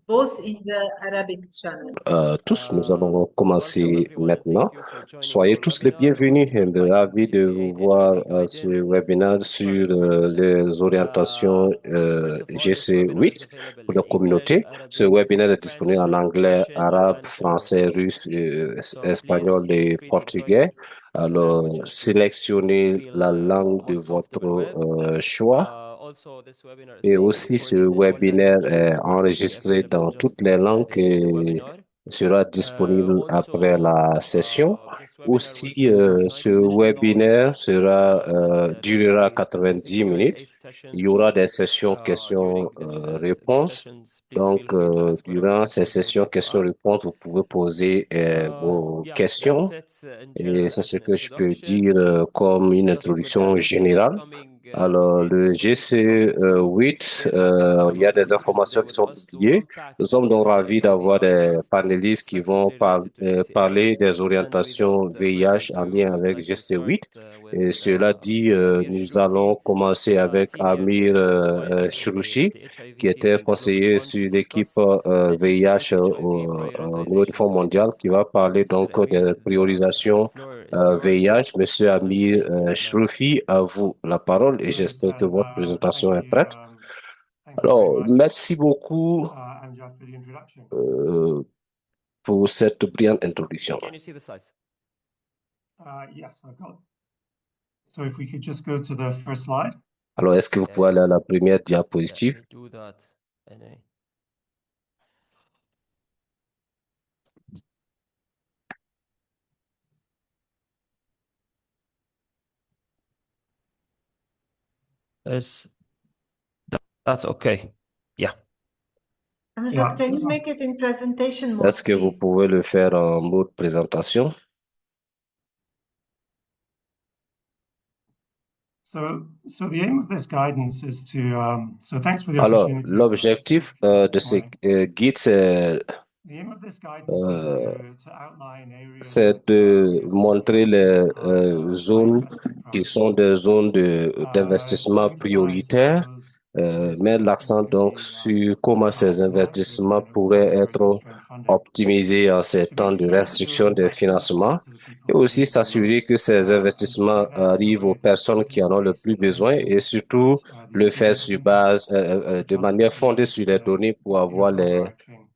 both in the Arabic channel. Tous, nous allons Welcome commencer everyone. Thank maintenant. you for joining Soyez our tous les webinar on bienvenus et Python ravis de vous GC8 voir HIV ce guidance webinaire for sur Equatorians. les orientations First of all, this webinar is GC8 available pour la in English, communauté. Ce Arabic, webinaire est disponible French, en anglais, Russian, arabe, Spanish, and français, Portuguese. russe, So please espagnol feel et free to join portugais. the Alors, languages you sélectionnez feel la langue de most votre comfortable with. choix. Also, this webinar is Et being aussi, ce recorded in all webinaire est languages, which will be enregistré available dans just toutes les after langues the et webinar. sera disponible après Also, la session. this webinar will Aussi, be ce 90 minutes long, webinaire sera, and there will durera be specific 90 Q&A minutes. Il y sessions. aura des sessions During these questions-réponses. sessions, please Donc, feel free to ask whatever durant ces questions you'd sessions like to ask. questions-réponses, vous pouvez poser vos Yeah, that's questions. it in Et general c'est as ce an que je peux dire introduction. comme une Just for the introduction générale. upcoming Alors, le GC8 GC8, webinar, I il y a would des focus informations today qui with sont us to publiées. unpack Nous sommes donc two ravis trending d'avoir des items panélistes qui vont specifically related to parler GC8. des And without orientations further VIH en lien ado, I'd avec like to start GC8. with Et cela dit, Amir nous allons Shroufi, commencer avec Senior Amir Advisor in Chourouchi, the HIV qui team était in the Global conseiller Fund, to sur l'équipe discuss VIH GC8 HIV au niveau du prioritization Fonds mondial, guidance. qui va parler Mr. donc Amir, des the priorisations floor is yours. VIH. Monsieur The Amir mic is now yours. Chroufi, à vous la parole et Great, j'espère que and votre présentation est prête. thank you very Alors, much, merci beaucoup Amjad, for the introduction. euh, pour cette brillante introduction. Can you see the slides? Yes, I've got. So if we could just go to the first slide. Alors, est-ce que vous pouvez aller à la première diapositive? Let me do that. Is that's okay? Yeah. Amjad, Yeah, can you so- make it in presentation mode, Est-ce que vous please? pouvez le faire en mode présentation? So the aim of this guidance is to. So thanks for the Alors, opportunity. l'objectif de ce guide, The aim of this guidance is to outline areas c'est that, de areas of montrer les emphasis are zones qui sont des zones d'investissement to emphasize prioritaires, those mettre l'accent could donc be sur comment ces enacted investissements when pourraient there's être constrained funding. optimisés en ces To be temps de fair to those restriction des investors, financements to the et people who aussi need them s'assurer que most, ces and to investissements do that in a arrivent aux way that's personnes qui en ont le evidence-based plus besoin so et surtout that the le faire sur information base, is de not manière fondée contributed sur to les données pour the avoir les overarching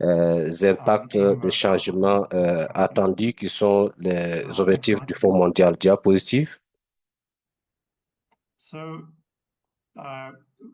impacts aim de of changement this guidance. attendus qui sont les Next objectifs slide, du Fonds please. mondial. Diapositive. So,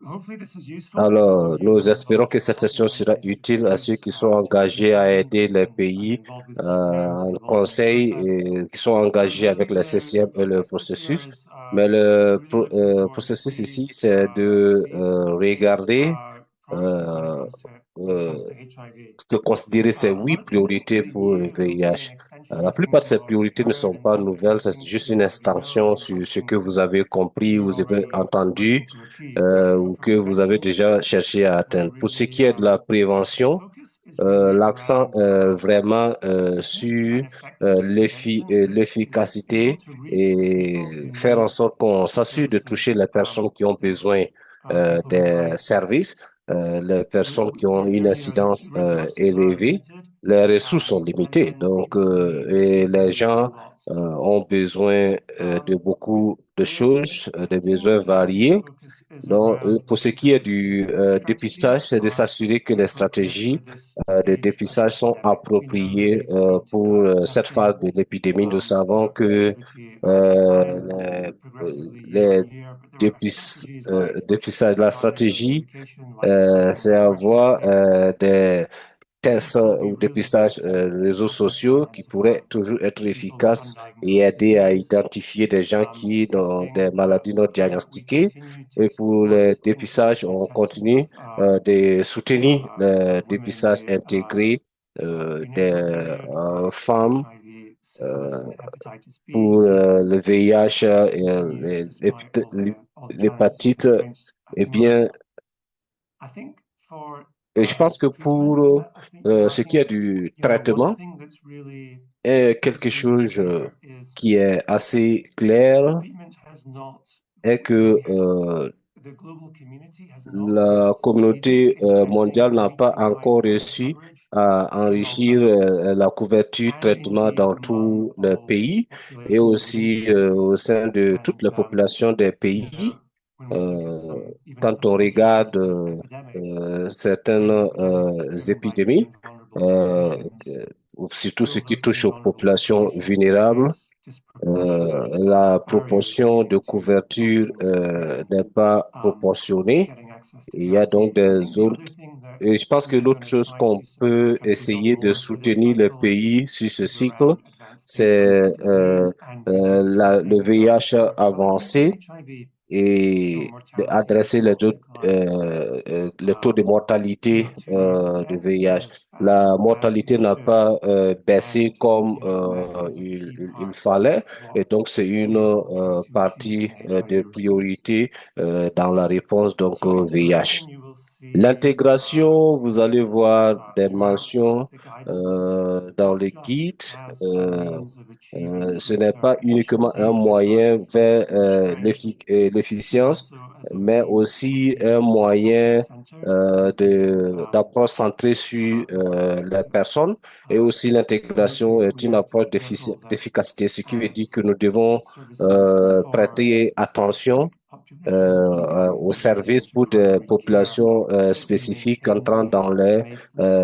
hopefully this is useful to those Alors, of you nous who are espérons involved que in cette helping session sera countries to utile à ceux produce qui sont treatment engagés à options aider les and pays involved with PCMs and involved in the conseils process. et qui sont engagés avec les CCM et The le objective here processus. is Mais le really looking for processus three ici, c'est de main points regarder, when it euh, comes to euh, HIV. de considérer ces A huit lot of these will priorités pour le be an VIH. extension La of plupart things de you've ces already priorités ne heard sont and pas hopefully nouvelles, c'est things that juste you une already extension know sur ce and que vous avez that compris, you're vous avez already entendu working to achieve. But for que vous avez prevention, déjà cherché à we atteindre. Pour ce really qui est de la the prévention, focus is really l'accent around vraiment efficient sur and effective prevention is able l'efficacité to reach the et people who faire en need sorte qu'on s'assure de toucher services. les personnes qui ont besoin These people with des high services, les personnes qui ont une the incidence resources are élevée. limited, Les ressources sont limitées, and donc people need et les really a gens lot. ont besoin de beaucoup de choses, des besoins The variés. focus is Donc, around pour ce qui est du dépistage, strategies c'est de are s'assurer que les appropriate for stratégies this de stage of the dépistage sont epidemic. We know that appropriées they've ceased pour cette testing phase de l'épidémie. Nous savons que activity over time, euh, progressively year les on year, but there are strategies like dépistages, la target stratégie, identification, lifestyle c'est research, avoir testing. des These tests will be ou really dépistages useful réseaux for sociaux qui programs who pourraient have toujours être people with efficaces et undiagnosed aider à disease. identifier des gens qui ont des Testing, maladies non we diagnostiquées. continue to Et pour support les dépistages, integrated on testing continue de soutenir le of women dépistage with intégré des prenatal period for femmes HIV, syphilis, euh, and hepatitis B, pour C. le VIH et Continues despite all the challenges and l'hépatite. constraints at Eh the moment. bien, I think for et je pense que treatment, pour I ce qui est think du one traitement, thing that's really est quelque chose clear is qui est assez clair, treatment has not est que really La communauté mondiale n'a pas encore réussi à enrichir la couverture traitement dans tous les pays et aussi au sein de toute la population des pays. Euh, Quand on regarde certaines épidémies, euh, surtout ce qui touche aux populations vulnérables, la proportion de couverture n'est pas proportionnée. Il y a donc des zones. Et je pense que l'autre chose qu'on peut essayer de soutenir les pays sur ce cycle, c'est le VIH avancé et adresser le taux de mortalité de VIH. La mortalité n'a pas baissé comme il fallait et donc c'est une partie de priorité dans la réponse donc au VIH. L'intégration, vous allez voir des mentions dans le guide. Ce n'est pas uniquement un moyen vers l'efficience, mais aussi un moyen d'approche centrée sur les personnes et aussi l'intégration est une approche d'efficacité, ce qui veut dire que nous devons prêter attention aux services pour des populations spécifiques entrant dans les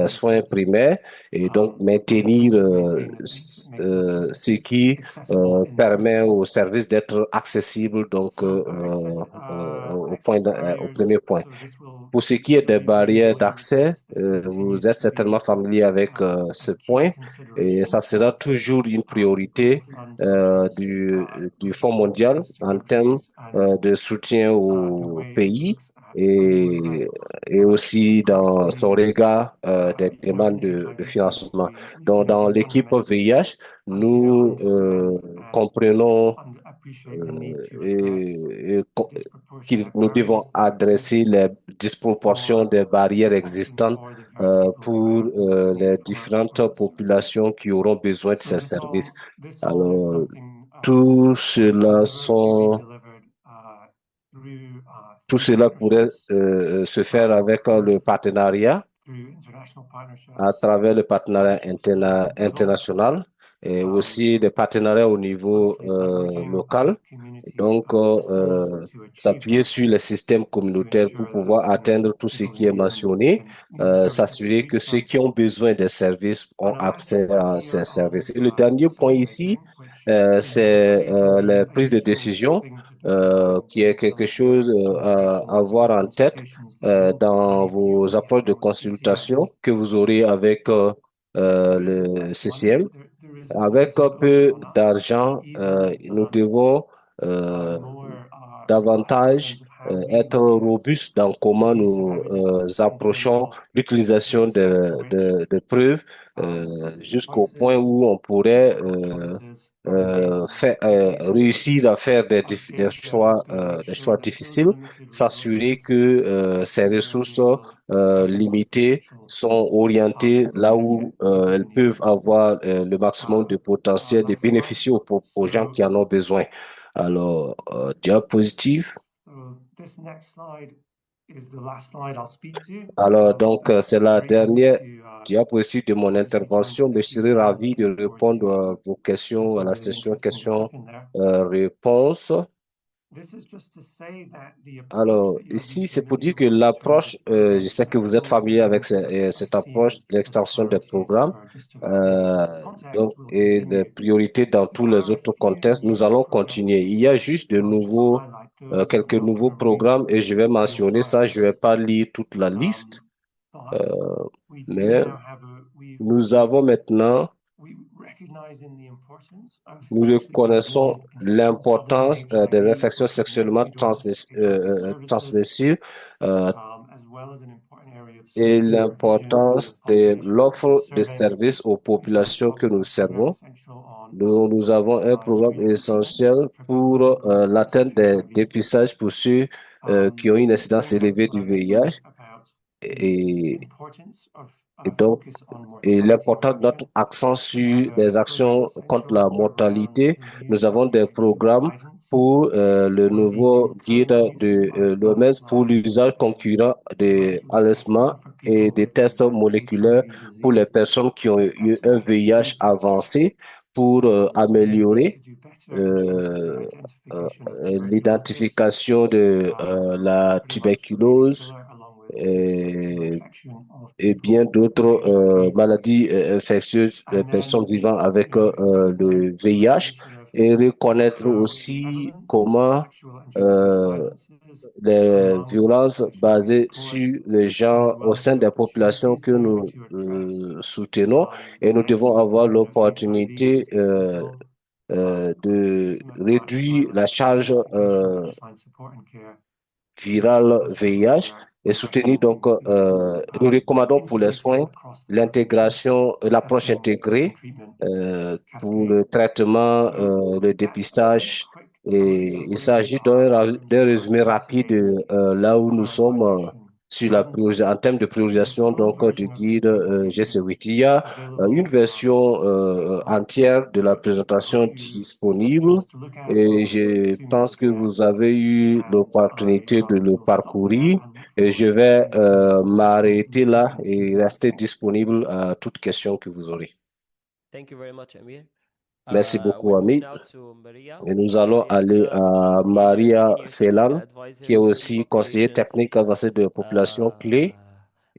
soins primaires et donc maintenir ce qui permet aux services d'être accessibles donc au premier point. Pour ce qui est des barrières d'accès, vous êtes certainement familier avec ce point et ça sera toujours une priorité du Fonds mondial en termes de soutien au pays et aussi dans son regard des demandes de financement. Donc, dans l'équipe VIH, nous comprenons que nous devons adresser les disproportions des barrières existantes pour les différentes populations qui auront besoin de ces services. Alors, tout cela sont tout cela pourrait se faire avec le partenariat, à travers le partenariat international et aussi des partenariats au niveau local. Donc, s'appuyer sur les systèmes communautaires pour pouvoir atteindre tout ce qui est mentionné, s'assurer que ceux qui ont besoin des services ont accès à ces services. Et le dernier point ici, c'est la prise de décision, qui est quelque chose à avoir en tête dans vos approches de consultation que vous aurez avec le CCM. Avec un peu d'argent, nous devons davantage être robustes dans comment nous approchons l'utilisation de preuves jusqu'au point où on pourrait réussir à faire des choix difficiles, s'assurer que ces ressources limitées sont orientées là où elles peuvent avoir le maximum de potentiel de bénéficier aux gens qui en ont besoin. Alors, diapositive. Alors, donc, c'est la dernière diapositive de mon intervention, mais je serais ravi de répondre à vos questions à la session questions-réponses. Alors, ici, c'est pour dire que l'approche, je sais que vous êtes familier avec cette approche de l'extension des programmes donc, et les priorités dans tous les autres contextes. Nous allons continuer. Il y a juste quelques nouveaux programmes et je vais mentionner ça. Je vais pas lire toute la liste, mais nous avons maintenant nous reconnaissons l'importance des infections sexuellement transmissibles et l'importance de l'offre de services aux populations que nous servons. Nous avons un programme essentiel pour l'atteinte des dépistages pour ceux qui ont une incidence élevée du VIH. Et, importance of et donc, focus on et mortality l'important de notre reduction. accent sur The des program actions contre la essentials program mortalité. contains Nous avons des WHO programmes guidance pour le for the nouveau guide prevalence de of l'OMS pour l'usage concurrent des molecular enlèvements testing for et people des with tests advanced moléculaires HIV pour les disease. personnes qui ont eu un That's VIH avancé pour and to améliorer do better in terms of the euh, identification of tuberculosis. l'identification de la Pretty much a leading tuberculose killer along with sexual infection of et bien people with d'autres HIV. maladies infectieuses, And then, personnes vivant avec recognize le the VIH association of et reconnaître the aussi prevalence of comment sexual and gender-based euh, violences les among the violences population that we basées support, sur les as gens au well as sein the des populations opportunities que there nous to address soutenons et the nous devons excess avoir burden of HIV l'opportunité as potential de victim of réduire la violence, charge identification, first-line support and care. virale Those are some of VIH our et soutenir donc, nous recommandons pour les soins integrated across the protocol, l'intégration, l'approche testing and intégrée treatment pour cascade. le traitement, So le that's a dépistage. quick summary Et of il what it is s'agit our d'un MG résumé guidance rapide is, là où nous sommes prioritization sur la guidance. en termes de There's a priorisation full donc du version of this guide presentation GC8. Il y a une available version so entière de la I présentation hope you have a disponible chance to look at et or je consume it pense que there. vous avez eu And l'opportunité de le will stop there parcourir and look et forward je to vais any m'arrêter detailed là and et feedback. rester disponible à toute question que vous aurez. Thank you very much, Amir. Merci beaucoup, We'll move Ami. now to Maria. Et nous allons Maria aller Flam, à she's Maria senior technical Phelan, qui est advisor to key aussi conseiller populations technique avancé de population clé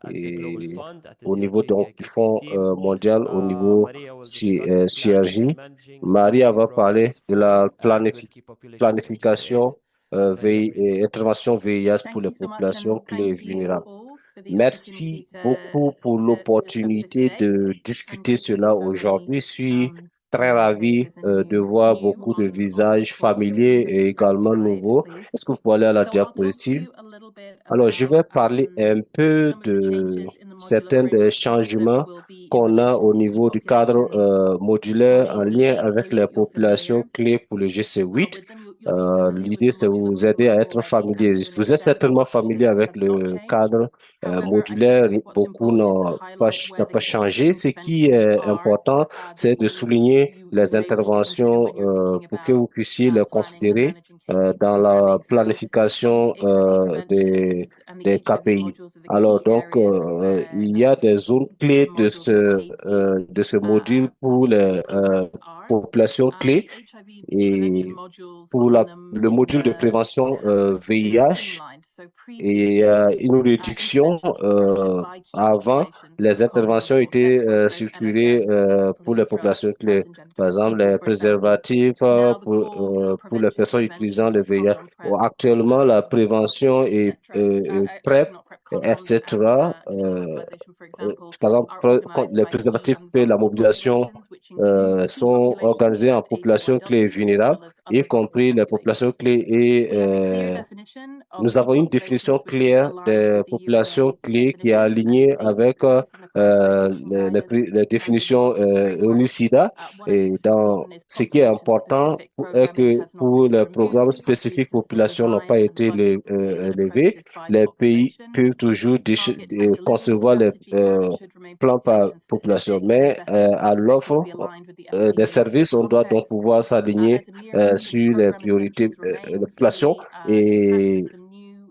at the Global et Fund, at the au Zero niveau donc du Fonds KPC. mondial, au niveau Maria will discuss planning and CRJ. managing phase Maria 3 va parler programs de for la with key populations in GC8. planification Maria, please. et intervention VIH pour Thank les you so much, populations and clés et thank you vulnérables. all for the opportunity Merci beaucoup pour to discuss this l'opportunité today. de And discuter great to see cela so many aujourd'hui. Je suis très familiar ravi faces and de voir new beaucoup de on visages this call. So if we familiers move et to the next également slide, nouveaux. please. Est-ce que vous pouvez aller à la So I'll talk to diapositive? you a little bit Alors, je vais about parler un peu some of the de changes in the modular certains des framework that changements will be qu'on a au implemented for key niveau du cadre populations modulaire for en lien GC8. So avec les you're populations familiar clés pour le GC8. with them. You'll be familiar with L'idée, the c'est modular vous aider framework à être already. And familier. to an Vous êtes extent, certainement lots of familier things avec have not le changed. cadre However, I think modulaire. what's Beaucoup important is to n'ont highlight where the pas key changé. Ce qui interventions est are important, c'est de that souligner you les may wish to consider interventions when you're thinking pour que about vous puissiez les planning and considérer managing key dans la programming. So planification obviously, HIV prevention and the des HIV KPI. modules are the Alors, key donc, areas where il y a des zones the clés modules for PAP de ce module pour les are. populations clés The HIV prevention et modules pour in the le module de modular prévention have been VIH. streamlined. So Et il y a previously, une réduction. interventions were structured by key Avant, populations. les So interventions condoms or étaient sex toys, so structurées NSF, pour les police populations drugs, clés. pads and genital Par exemple, les people, for example. préservatifs Now the core pour les prevention personnes interventions, utilisant so le VIH. condom, PrEP, Actuellement, la prévention etc. et PrEP, Actually, not PrEP, condoms and etc. nipple embolization, for example, Par exemple, are organised les by key préservatifs and et la vulnerable mobilisation populations, which include key sont populations organisées en with populations clés et AT1W as vulnérables, well as y other vulnerable compris les populations populations. clés et We have a clear definition of nous key avons une définition populations, which is claire aligned des with the populations UNAIDS clés qui est definitions and alignée avec statement setting the prioritization layers les for the définitions modular framework. ONU-SIDA. One of the Et things that's dans important is ce qui est important population-specific est programming que has not pour been les removed. programmes Countries spécifiques can still population n'ont pas design and été budget tailored élevés, approaches by les pays population. peuvent toujours Targets and delivery concevoir les strategy should remain plans par population population, specific, and mais best à aspects will l'offre be aligned with the des SDGs services, on doit donc context. pouvoir s'aligner As Amir mentioned, sur les program priorités essentials de la remain. population. We have Et had some new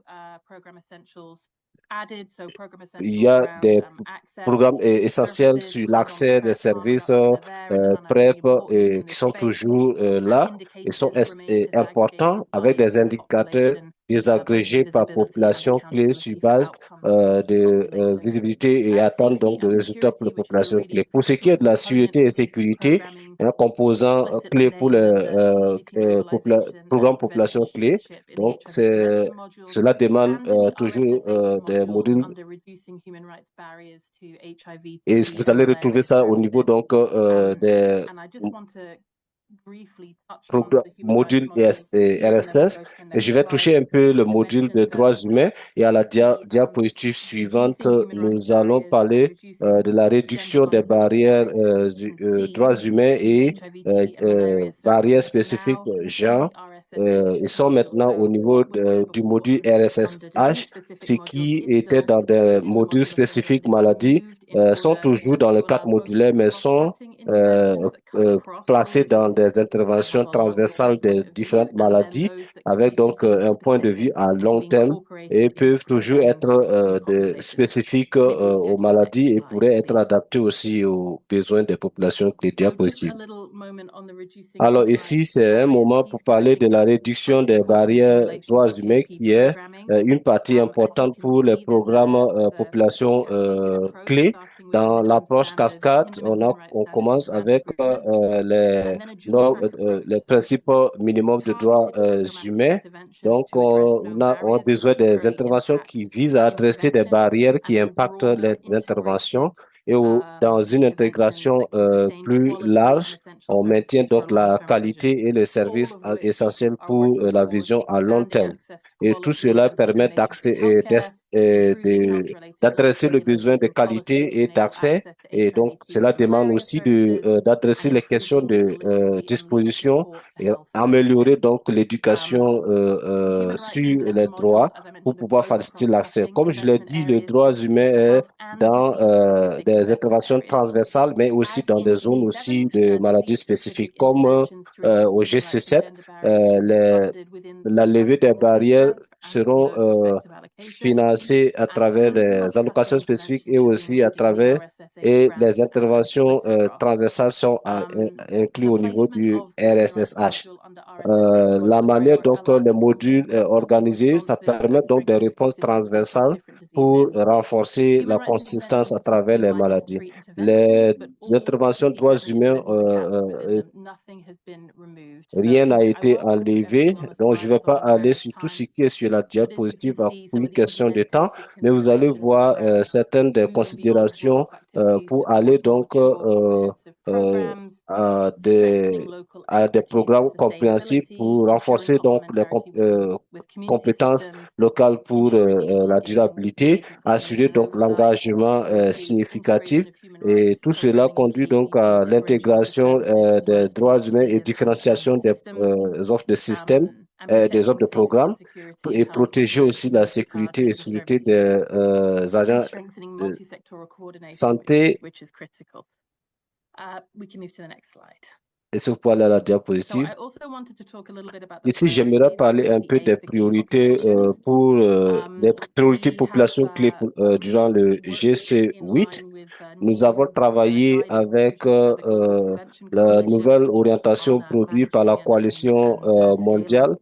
program essentials added. So program il y essentials a around des access programmes to essentiels services, sur condom, l'accès des PrEP, services Pharmadoc. They're there and PrEP actually important in qui this sont space. toujours là et sont Indicators remain importants disaggregated avec by des indicateurs population, boosting désagrégés par visibility and population clé sur accountability for base outcomes for key de populations. visibilité et attente Safety donc de and résultats pour les security, which is a populations clés. really Pour ce qui key est de la component sécurité et of GC sécurité, programming, un composant explicitly clé pour named les under community mobilization and programmes population prevention clés. leadership in the Donc, HIV prevention modules cela demande and in the toujours RSSH des modules modules under reducing human rights barriers to HIV et through vous allez retrouver malaria ça au niveau services. donc des And I just want to briefly touch on the human rights module module, and then we'll go RSS. to the Et next je vais slide. toucher un peu le I module de mentioned that droits humains et à la the diapositive suivante, reducing human rights nous allons barriers and parler reducing de la gender réduction des vulnerability barrières rates that we can see droits humains to et HIV, TB, and malaria barrières services. spécifiques Now, within genre. the ils sont maintenant au niveau du module RSSH, ce qui était dans des modules spécifiques maladies, sont toujours dans le cadre modulaire, mais sont placés dans des interventions transversales des différentes maladies, avec donc un point de vue à long terme et peuvent toujours être spécifiques aux maladies et pourraient être adaptés aussi aux besoins des populations diapositives. Alors ici, c'est un moment pour parler de la réduction des barrières droits humains qui est une partie importante pour les programmes population clés. Dans l'approche cascade, on commence avec les principes minimums de droits humains. Donc, on a besoin des interventions qui visent à adresser des barrières qui impactent les interventions et dans une intégration plus large, on maintient donc la qualité et les services essentiels pour la vision à long terme. Et tout cela permet d'adresser le besoin de qualité et d'accès. Et donc, cela demande aussi d'adresser les questions de disposition et améliorer donc l'éducation sur les droits pour pouvoir faciliter l'accès. Comme je l'ai dit, le droit humain est dans des interventions transversales, mais aussi dans des zones aussi de maladies spécifiques, comme au GC7, la levée des barrières seront financées à travers des allocations spécifiques et aussi à travers et les interventions transversales sont incluses au niveau du RSSH. La manière dont les modules organisés, ça permet donc des réponses transversales pour renforcer la consistance à travers les maladies. Les interventions de droits humains, rien n'a été enlevé, donc je ne vais pas aller sur tout ce qui est sur la diapositive pour une question de temps, mais vous allez voir certaines des considérations pour aller donc à des programmes compréhensifs pour renforcer donc les compétences locales pour la durabilité, assurer donc l'engagement significatif et tout cela conduit donc à l'intégration des droits humains et différenciation des offres de système, des offres de programmes et protéger aussi la sécurité et sécurité des agents de santé. Et si vous pouvez aller à la diapositive. Ici, j'aimerais parler un peu des priorités pour les priorités population clés durant le GC8. Nous avons travaillé avec la nouvelle orientation produite par la coalition mondiale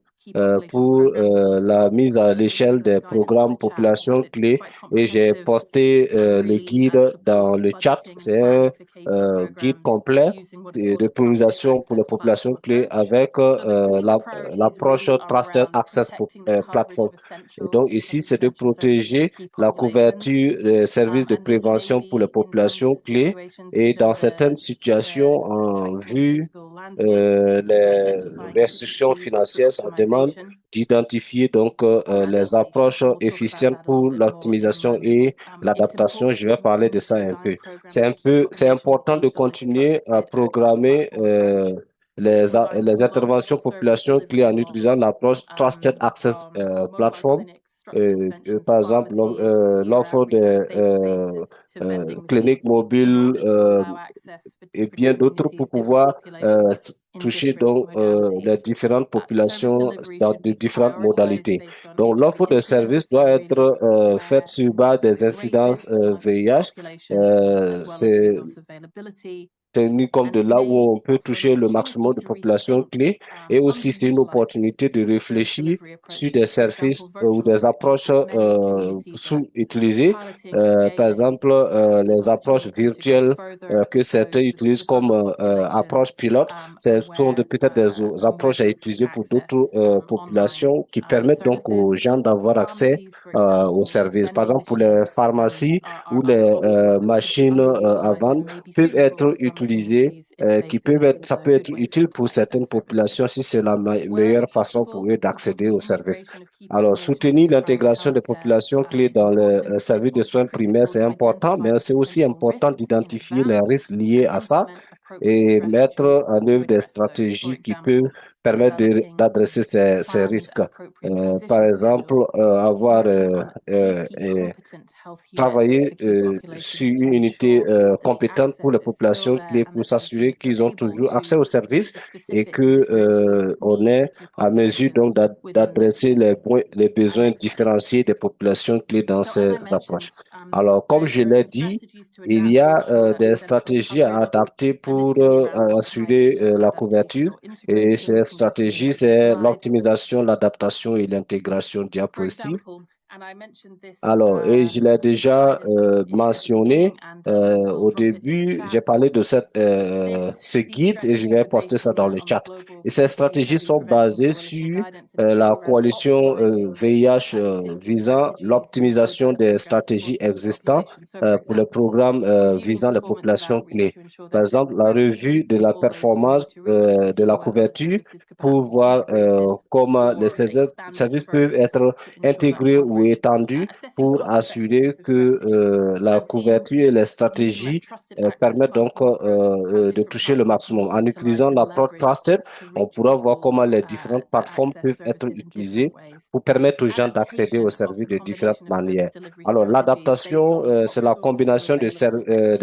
pour la mise à l'échelle des programmes population clés et j'ai posté le guide dans le chat. C'est un guide complet de priorisation pour les populations clés avec l'approche Trusted Access Platform. Et donc ici, c'est de protéger la couverture des services de prévention pour les populations clés et dans certaines situations en vue les restrictions financières, ça demande d'identifier donc les approches efficientes pour l'optimisation et l'adaptation. Je vais parler de ça un peu. C'est important de continuer à programmer les interventions population clés en utilisant l'approche Trusted Access Platform. Par exemple, l'offre de cliniques mobiles et bien d'autres pour pouvoir toucher donc les différentes populations dans de différentes modalités. Donc, l'offre de services doit être faite sur base des incidences VIH. C'est tenu comme de là où on peut toucher le maximum de populations clés et aussi c'est une opportunité de réfléchir sur des services ou des approches sous-utilisées. Par exemple, les approches virtuelles que certains utilisent comme approche pilote, ce sont peut-être des approches à utiliser pour d'autres populations qui permettent donc aux gens d'avoir accès aux services. Par exemple, pour les pharmacies ou les machines à vendre peuvent être utilisées, ça peut être utile pour certaines populations si c'est la meilleure façon pour eux d'accéder aux services. Alors, soutenir l'intégration des populations clés dans le service de soins primaires, c'est important, mais c'est aussi important d'identifier les risques liés à ça et mettre en œuvre des stratégies qui peuvent permettre d'adresser ces risques. Par exemple, avoir travailler sur une unité compétente pour les populations clés pour s'assurer qu'ils ont toujours accès aux services et que on est à mesure donc d'adresser les besoins différenciés des populations clés dans ces approches. Alors, comme je l'ai dit, il y a des stratégies à adapter pour assurer la couverture et ces stratégies, c'est l'optimisation, l'adaptation et l'intégration diapositive. Alors, et je l'ai déjà mentionné au début, j'ai parlé de ce guide et je vais poster ça dans le chat. Et ces stratégies sont basées sur la coalition VIH visant l'optimisation des stratégies existantes pour les programmes visant les populations clés. Par exemple, la revue de la performance de la couverture pour voir comment les services peuvent être intégrés ou étendus pour assurer que la couverture et les stratégies permettent donc de toucher le maximum. En utilisant l'approche Trusted, on pourra voir comment les différentes plateformes peuvent être utilisées pour permettre aux gens d'accéder aux services de différentes manières. Alors, l'adaptation, c'est la combinaison des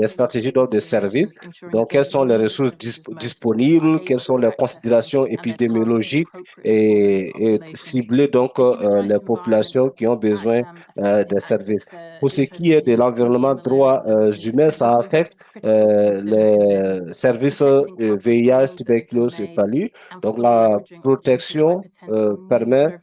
stratégies d'offre de services. Donc, quelles sont les ressources disponibles, quelles sont les considérations épidémiologiques et cibler donc les populations qui ont besoin des services. Pour ce qui est de l'environnement droits humains, ça affecte les services VIH, tuberculose et palu. Donc, la protection permet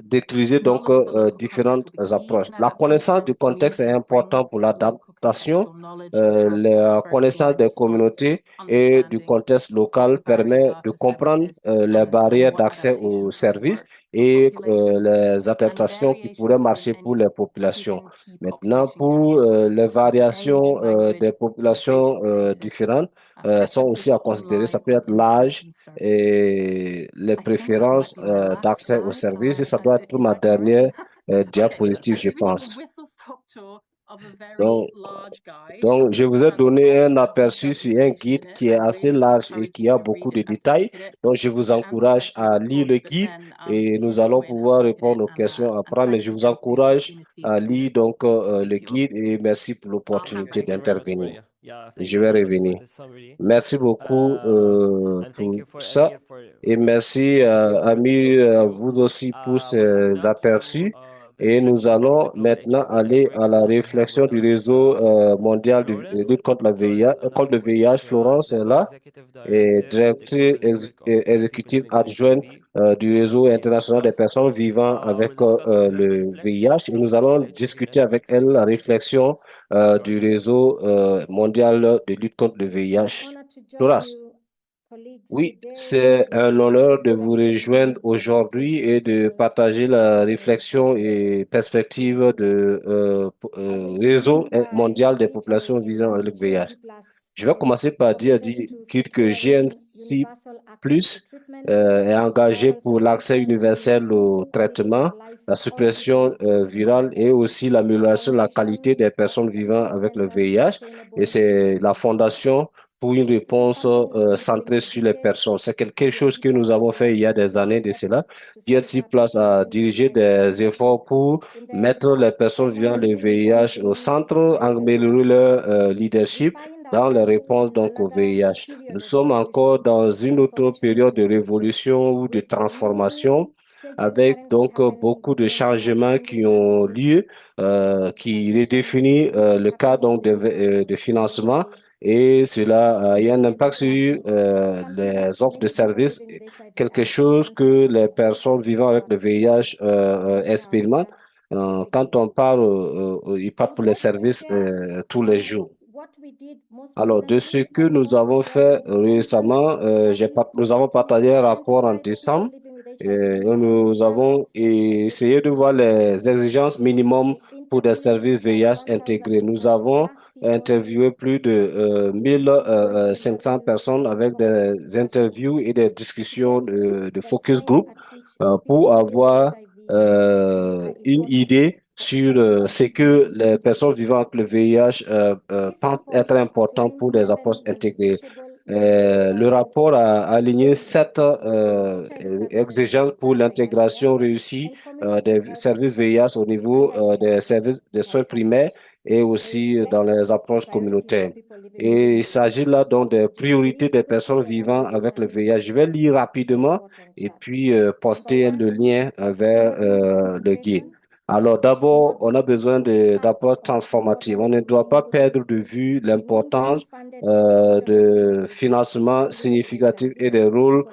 d'utiliser donc différentes approches. La connaissance du contexte est importante pour l'adaptation. La connaissance des communautés et du contexte local permet de comprendre les barrières d'accès aux services et les adaptations qui pourraient marcher pour les populations. Maintenant, pour les variations des populations différentes, sont aussi à considérer. Ça peut être l'âge et les préférences d'accès aux services. Et ça doit être ma dernière diapositive, je pense. Donc, je vous ai donné un aperçu sur un guide qui est assez large et qui a beaucoup de détails. Donc, je vous encourage à lire le guide et nous allons pouvoir répondre aux questions après. Mais je vous encourage à lire donc le guide et merci pour l'opportunité d'intervenir. Je vais revenir. Merci beaucoup pour ça et merci Amir, vous aussi pour ces aperçus. Et nous allons maintenant aller à la réflexion du réseau mondial de lutte contre contre le VIH. Florence est là et directrice exécutive adjointe du réseau international des personnes vivant avec le VIH. Et nous allons discuter avec elle la réflexion du réseau mondial de lutte contre le VIH. Florence. Oui, c'est un honneur de vous rejoindre aujourd'hui et de partager la réflexion et perspective de réseau mondial des populations visant le VIH. Je vais commencer par dire que GNC Plus est engagé pour l'accès universel au traitement, la suppression virale et aussi l'amélioration de la qualité des personnes vivant avec le VIH. Et c'est la fondation pour une réponse centrée sur les personnes. C'est quelque chose que nous avons fait il y a des années de cela. GNC Plus a dirigé des efforts pour mettre les personnes vivant le VIH au centre, améliorer leur leadership dans les réponses donc au VIH. Nous sommes encore dans une autre période de révolution ou de transformation avec donc beaucoup de changements qui ont lieu, qui redéfinit le cadre donc de financement et cela a eu un impact sur les offres de services, quelque chose que les personnes vivant avec le VIH expérimentent. Quand on parle, ils parlent pour les services tous les jours. Alors, de ce que nous avons fait récemment, nous avons partagé un rapport en décembre et nous avons essayé de voir les exigences minimum pour des services VIH intégrés. Nous avons interviewé plus de 1500 personnes avec des interviews et des discussions de focus group pour avoir une idée sur ce que les personnes vivant avec le VIH pensent être important pour des approches intégrées. Le rapport a aligné 7 exigences pour l'intégration réussie des services VIH au niveau des services de soins primaires et aussi dans les approches communautaires. Et il s'agit là donc des priorités des personnes vivant avec le VIH. Je vais lire rapidement et puis poster le lien vers le guide. Alors d'abord, on a besoin d'approches transformatives. On ne doit pas perdre de vue l'importance de financement significatif et des rôles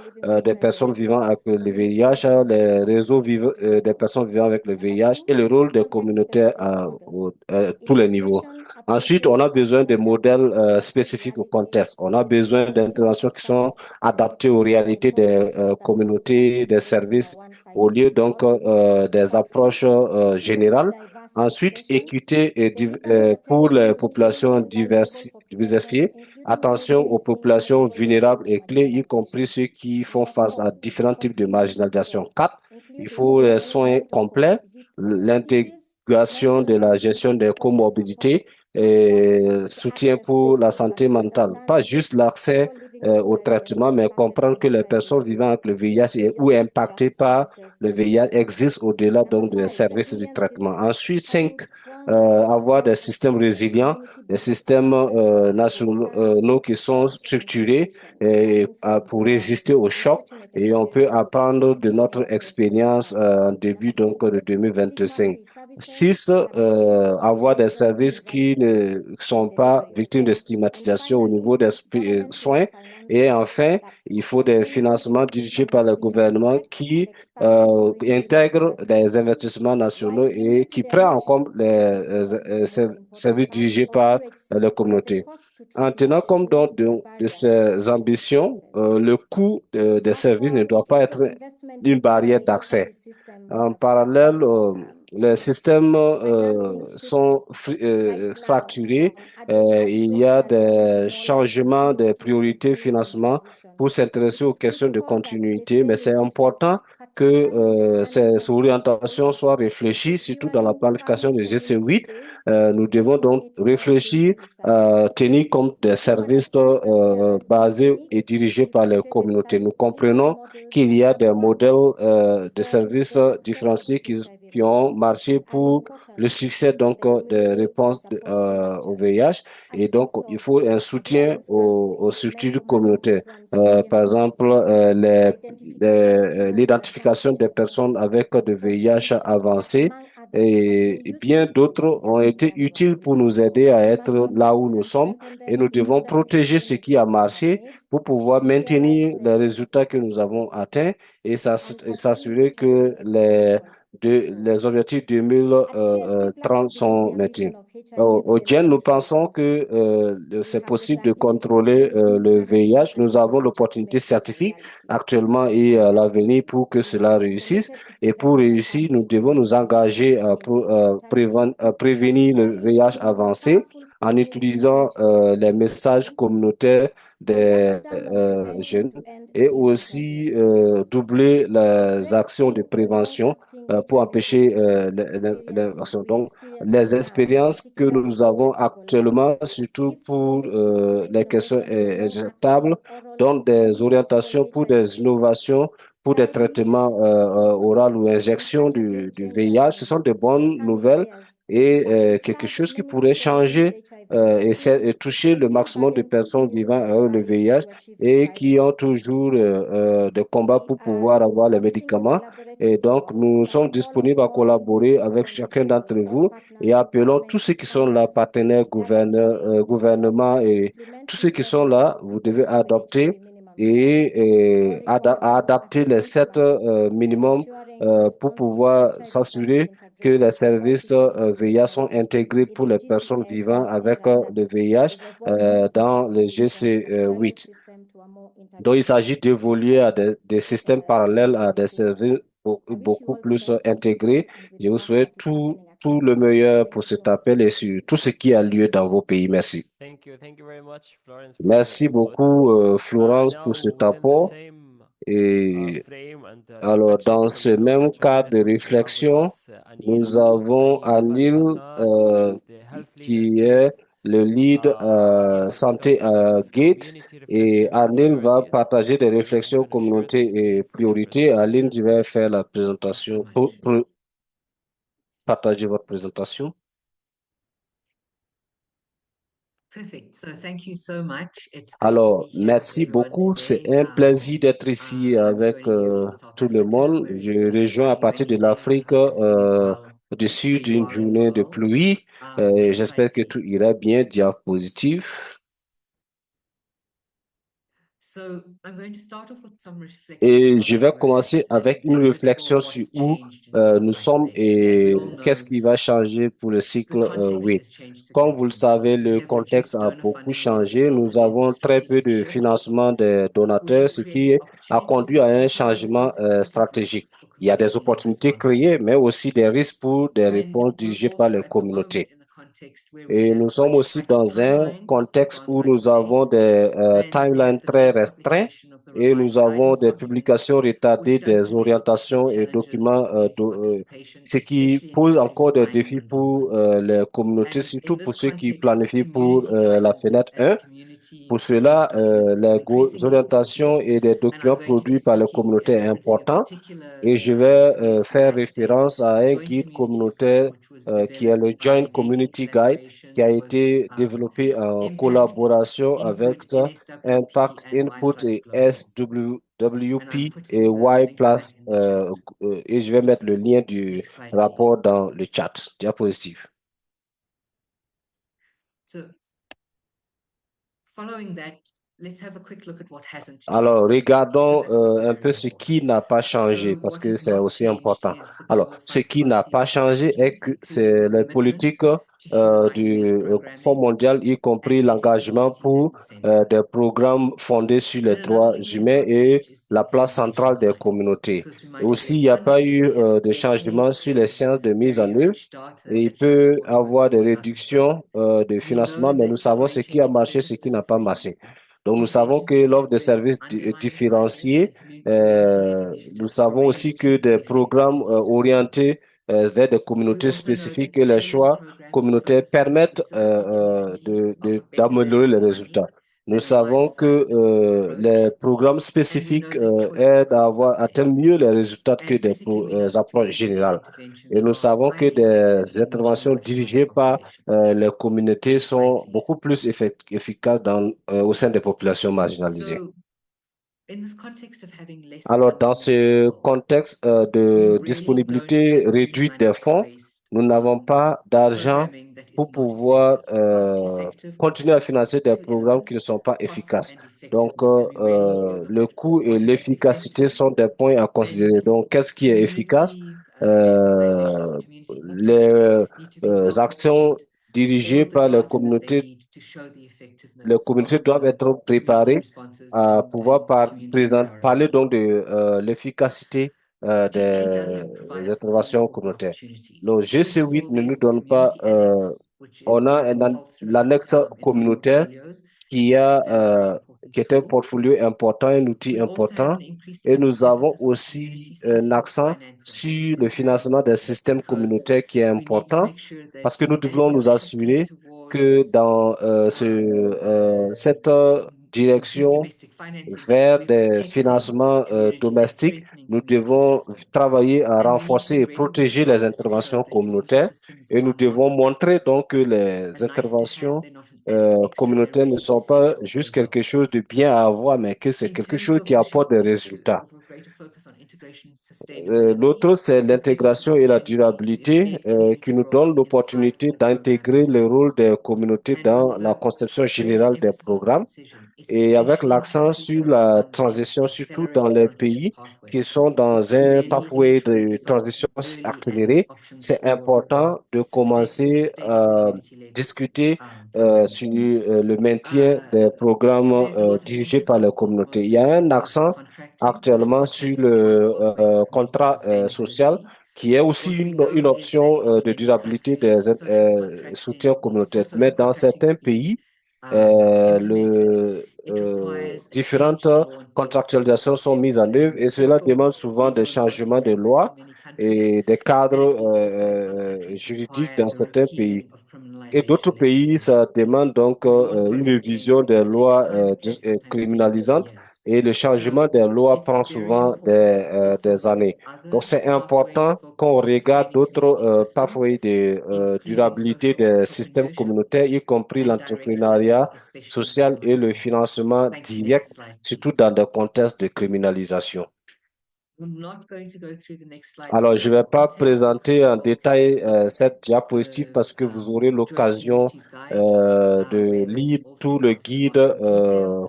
des personnes vivant avec le VIH, les réseaux des personnes vivant avec le VIH et le rôle des communautés à tous les niveaux. Ensuite, on a besoin de modèles spécifiques au contexte. On a besoin d'interventions qui sont adaptées aux réalités des communautés, des services, au lieu donc des approches générales. Ensuite, équité pour les populations diversifiées. Attention aux populations vulnérables et clés, y compris ceux qui font face à différents types de marginalisation. 4. Il faut les soins complets, l'intégration de la gestion des comorbidités et soutien pour la santé mentale. Pas juste l'accès au traitement, mais comprendre que les personnes vivant avec le VIH ou impactées par le VIH existent au-delà donc des services du traitement. Ensuite, 5, avoir des systèmes résilients, des systèmes nationaux qui sont structurés pour résister au choc, et on peut apprendre de notre expérience en début donc de 2025. 6, avoir des services qui ne sont pas victimes de stigmatisation au niveau des soins. Et enfin, il faut des financements dirigés par le gouvernement qui intègrent des investissements nationaux et qui prennent en compte les services dirigés par les communautés. En tenant compte donc de ces ambitions, le coût des services ne doit pas être une barrière d'accès. En parallèle, les systèmes sont fracturés. Il y a des changements des priorités financement pour s'intéresser aux questions de continuité, mais c'est important que ces orientations soient réfléchies, surtout dans la planification de GC8. Nous devons donc réfléchir, tenir compte des services basés et dirigés par les communautés. Nous comprenons qu'il y a des modèles de services différenciés qui ont marché pour le succès donc des réponses au VIH, et donc il faut un soutien aux structures communautaires. Par exemple, l'identification des personnes avec de VIH avancé et bien d'autres ont été utiles pour nous aider à être là où nous sommes, et nous devons protéger ce qui a marché pour pouvoir maintenir les résultats que nous avons atteints et s'assurer que les objectifs 2030 sont maintenus. Au GEN, nous pensons que c'est possible de contrôler le VIH. Nous avons l'opportunité scientifique actuellement et à l'avenir pour que cela réussisse. Et pour réussir, nous devons nous engager à prévenir le VIH avancé en utilisant les messages communautaires des jeunes, et aussi doubler les actions de prévention pour empêcher l'invasion. Donc, les expériences que nous avons actuellement, surtout pour les questions injectables, donnent des orientations pour des innovations, pour des traitements oraux ou injections du VIH. Ce sont de bonnes nouvelles et quelque chose qui pourrait changer et toucher le maximum de personnes vivant avec le VIH et qui ont toujours des combats pour pouvoir avoir les médicaments. Et donc, nous sommes disponibles à collaborer avec chacun d'entre vous et appelons tous ceux qui sont là, partenaires, gouvernements et tous ceux qui sont là, vous devez adopter et adapter les 7 minimums pour pouvoir s'assurer que les services VIH sont intégrés pour les personnes vivant avec le VIH dans le GC8. Donc, il s'agit d'évoluer à des systèmes parallèles, à des services beaucoup plus intégrés. Je vous souhaite tout le meilleur pour cet appel et sur tout ce qui a lieu dans vos pays. Merci. Thank you very much, Florence, for Merci your input. beaucoup, Florence, Now pour cet then, the apport. same Et frame and the alors, reflections dans on ce the même cadre de management, which now give réflexion, us Anil, nous avons Anil Anil Bhagavatam, which is the health lead at qui est Gates. le lead Anil is going santé to give à us Gates community et reflections and Anil va priorities. partager des And then I'm réflexions going to share the communauté et screen for your priorités. Aline, presentation. je vais faire la Thanks so présentation much. pour partager votre présentation. Perfect. So thank you so much. It's great to be Alors, here with merci everyone beaucoup. C'est today. un plaisir d'être ici I'm avec joining you from South tout le Africa, monde. where Je it's been a rejoins à cloudy, partir de rainy day. l'Afrique Hope everything is well du sud where you d'une are in the journée de world. pluie. Next J'espère slide, que tout please. ira bien. Diapositive. So I'm going to start off with some reflections Et on je our vais progress commencer avec une and first of all, réflexion sur what's où changed in nous insight sommes events. As we et all qu'est-ce know, qui va changer pour le the cycle context oui. has changed Comme vous le significantly. savez, We le have contexte reduced a donor beaucoup funding as a changé. result, Nous and in avons this très peu strategic de shift, financement des which donateurs, has ce created qui a opportunities conduit à but un also changement some significant stratégique. risks for Il y a des community-led opportunités créées, responses. mais aussi des risques pour des And réponses we're dirigées par also les at the moment communautés. in the context where we Et have nous sommes much aussi tighter dans un timelines for contexte où Ganzai nous avons Event, des and we have timelines the très late restreints publication of the et nous revised avons guidance des documents, publications retardées which does des present some orientations et challenges documents, for community participation, ce qui especially in pose countries encore with des high défis individual pour funding. les communautés, And in surtout this pour ceux qui context, planifient pour community la guidance fenêtre and 1. Pour community-based cela, documents become les increasingly important. orientations et des And I'm documents going to be produits par les speaking and communautés est referencing in important. particular Et je vais the Gates faire Guide, référence à a un joint guide communities guide communautaire which was qui est le developed Joint by Gates in Community Guide, qui a collaboration with été développé en Impact, collaboration avec Input, MSWP, Impact, and Y Input Plus et Global. And I'm SWWP et putting the Y link Plus. in the chat. Et je vais mettre le lien du Next slide, please. rapport dans le chat. Diapositive. So, following that, let's have a quick look at what hasn't changed. Alors, regardons because that's also un very peu ce important. qui n'a pas changé, So, parce what que has c'est not aussi changed important. is the Alors, global ce funds qui n'a policies pas and changé est strategies, que including c'est the les commitment politiques to human du rights-based Fonds programming mondial, y compris and placing l'engagement communities pour at the center. des programmes fondés sur les Then another droits thing that has humains not et changed is the la place implementation centrale des cycles, communautés. because we Et might have aussi, il less n'y a pas funding, eu we have de less changement aid, sur we les have séances de mise en very œuvre. rich data Et il that shows us peut what works avoir and des what doesn't work. réductions de We know financement, mais nous that savons ce qui a differentiating marché, ce services qui n'a pas delivery, marché. Donc, nous savons que interventions to l'offre de address services underlying findings différenciés, and community-led nous initiatives are savons aussi que ranging to des effective programmes disease orientés responses. vers des We communautés also know spécifiques that et les tailoring choix programs communautaires focused on permettent specific communities offer better d'améliorer value les for money résultats. Nous than a savons que one-size-fits-all les approach. programmes And we know spécifiques that choice aident à improves avoir, atteindre outcomes. mieux les résultats que And des critically, we know that approches community-led générales. interventions Et nous are savons que highly effective des in reaching interventions marginalized dirigées par populations. les communautés Next slide, sont please. beaucoup plus efficaces au sein des populations marginalisées. So, in this context of having less Alors, dans funding ce available, contexte we de really don't disponibilité have réduite des fonds, human-based nous n'avons pas d'argent programming that is pour not pouvoir effective, cost-effective, or continuer à persists financer on des two programmes qui ne elements, sont pas cost efficaces. and Donc, effectiveness. And we really need to look le at coût et what is l'efficacité effective. sont des points à And considérer. Donc, qu'est-ce qui est efficace? community-led organizations and community activists Les need to be well actions prepared. All dirigées of the par les data that they communautés need to show the les effectiveness communautés of doivent the être community préparées responses à and pouvoir community parler priorities. donc de l'efficacité GC doesn't provide des us with interventions significant communautaires. opportunities. Le First of GC8 all, ne nous there's the donne pas, community annex, which is on a compulsory l'annexe in some communautaire portfolios, qui and that's a very important qui est un tool. portfolio important, un outil We also have important. an increased Et nous avons emphasis on community aussi un system accent financing, and sur this le is very financement des important systèmes because communautaires qui est we need to important make sure parce that que nous as devons we are nous shifting assurer que towards dans cette increased direction domestic financing, vers we're des protecting financements community and domestiques, strengthening nous community devons systems. travailler à And we need to renforcer be et ready with protéger les data to show interventions that community communautaires systems et nous are devons not montrer donc que les a nice to have, interventions they're not an added extra, they're communautaires ne really sont pas essential juste quelque results. chose de bien à avoir, mais que c'est In quelque terms chose of qui the apporte des shifts résultats. of a greater focus on integration and sustainability, L'autre, c'est this gives us an l'intégration et la opportunity to durabilité embed qui community nous donne roles inside l'opportunité of program d'intégrer le rôle designs. des communautés And dans with la a conception greater générale des emphasis on programmes. transition, Et avec especially in l'accent countries that sur are la on that transition, surtout dans accelerated les transition pays pathway, qui sont it's dans un really pathway essential that we de start transition looking early at accélérée, options c'est for important de commencer sustainable à community-led discuter programming. sur le maintien des programmes There's a lot of dirigés par les emphasis on communautés. Il y a moving un from social accent contracting to actuellement sur participating one le pathway for community contrat social sustainability. qui est aussi What we know une is that option in de many durabilité des countries, social soutiens contracting communautaires. for Mais social dans contracting certains to be pays, implemented, le différentes contractualisations sont mises en œuvre et cela demande souvent des changements de loi et des cadres juridiques dans certains pays. Et d'autres pays, ça demande donc une révision des lois criminalisantes et le changement des lois prend souvent des années. Donc, c'est important qu'on regarde d'autres pathways de durabilité des systèmes communautaires, y compris l'entrepreneuriat social et le financement direct, surtout dans des contextes de criminalisation. Alors, je ne vais pas présenter en détail cette diapositive parce que vous aurez l'occasion de lire tout le guide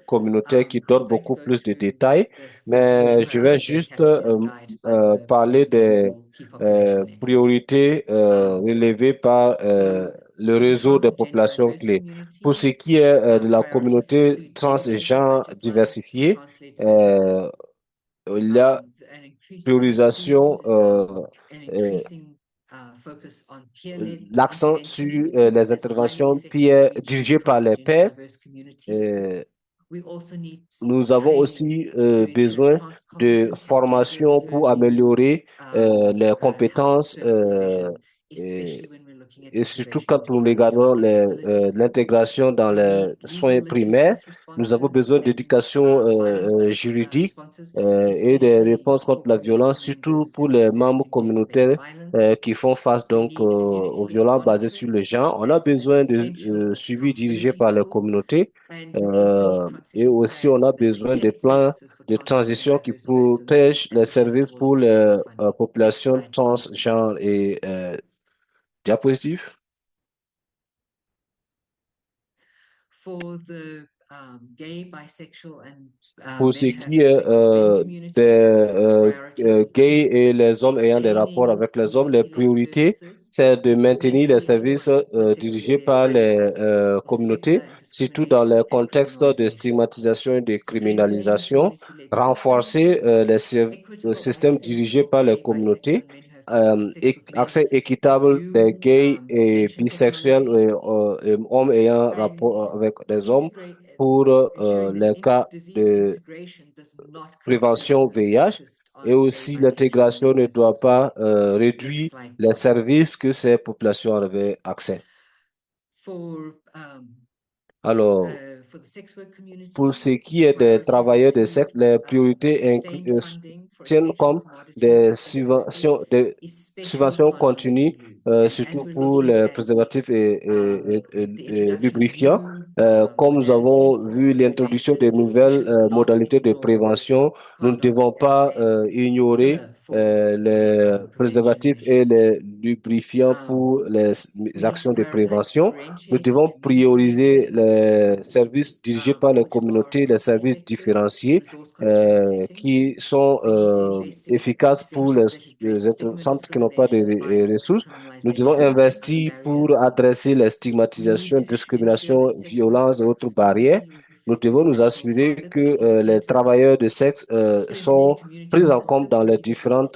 communautaire qui donne beaucoup plus de détails, mais je vais juste parler des priorités relevées par le réseau des populations clés. Pour ce qui est de la communauté transgenre diversifiée, il y a priorisation, l'accent sur les interventions dirigées par les pairs. Nous avons aussi besoin de formation pour améliorer les compétences et surtout quand nous regardons l'intégration dans les soins primaires, nous avons besoin d'éducation juridique et des réponses contre la violence, surtout pour les membres communautaires qui font face donc aux violences basées sur le genre. On a besoin de suivi dirigé par les communautés et aussi on a besoin de plans de transition qui protègent les services pour les populations transgenres et diapositive. Pour ce qui est des gays et les hommes ayant des rapports avec les hommes, les priorités, c'est de maintenir les services dirigés par les communautés, surtout dans les contextes de stigmatisation et de criminalisation, renforcer le système dirigé par les communautés, accès équitable des gays et bisexuels et hommes ayant rapport avec des hommes pour les cas de prévention VIH et aussi l'intégration ne doit pas réduire les services que ces populations avaient accès. Alors, pour ce qui est des travailleurs de sexe, les priorités tiennent comme des subventions continues, surtout pour les préservatifs et lubrifiants. Comme nous avons vu l'introduction de nouvelles modalités de prévention, nous ne devons pas ignorer les préservatifs et les lubrifiants pour les actions de prévention. Nous devons prioriser les services dirigés par les communautés, les services différenciés qui sont efficaces pour les centres qui n'ont pas de ressources. Nous devons investir pour adresser les stigmatisations, discriminations, violences et autres barrières. Nous devons nous assurer que les travailleurs de sexe sont pris en compte dans les différents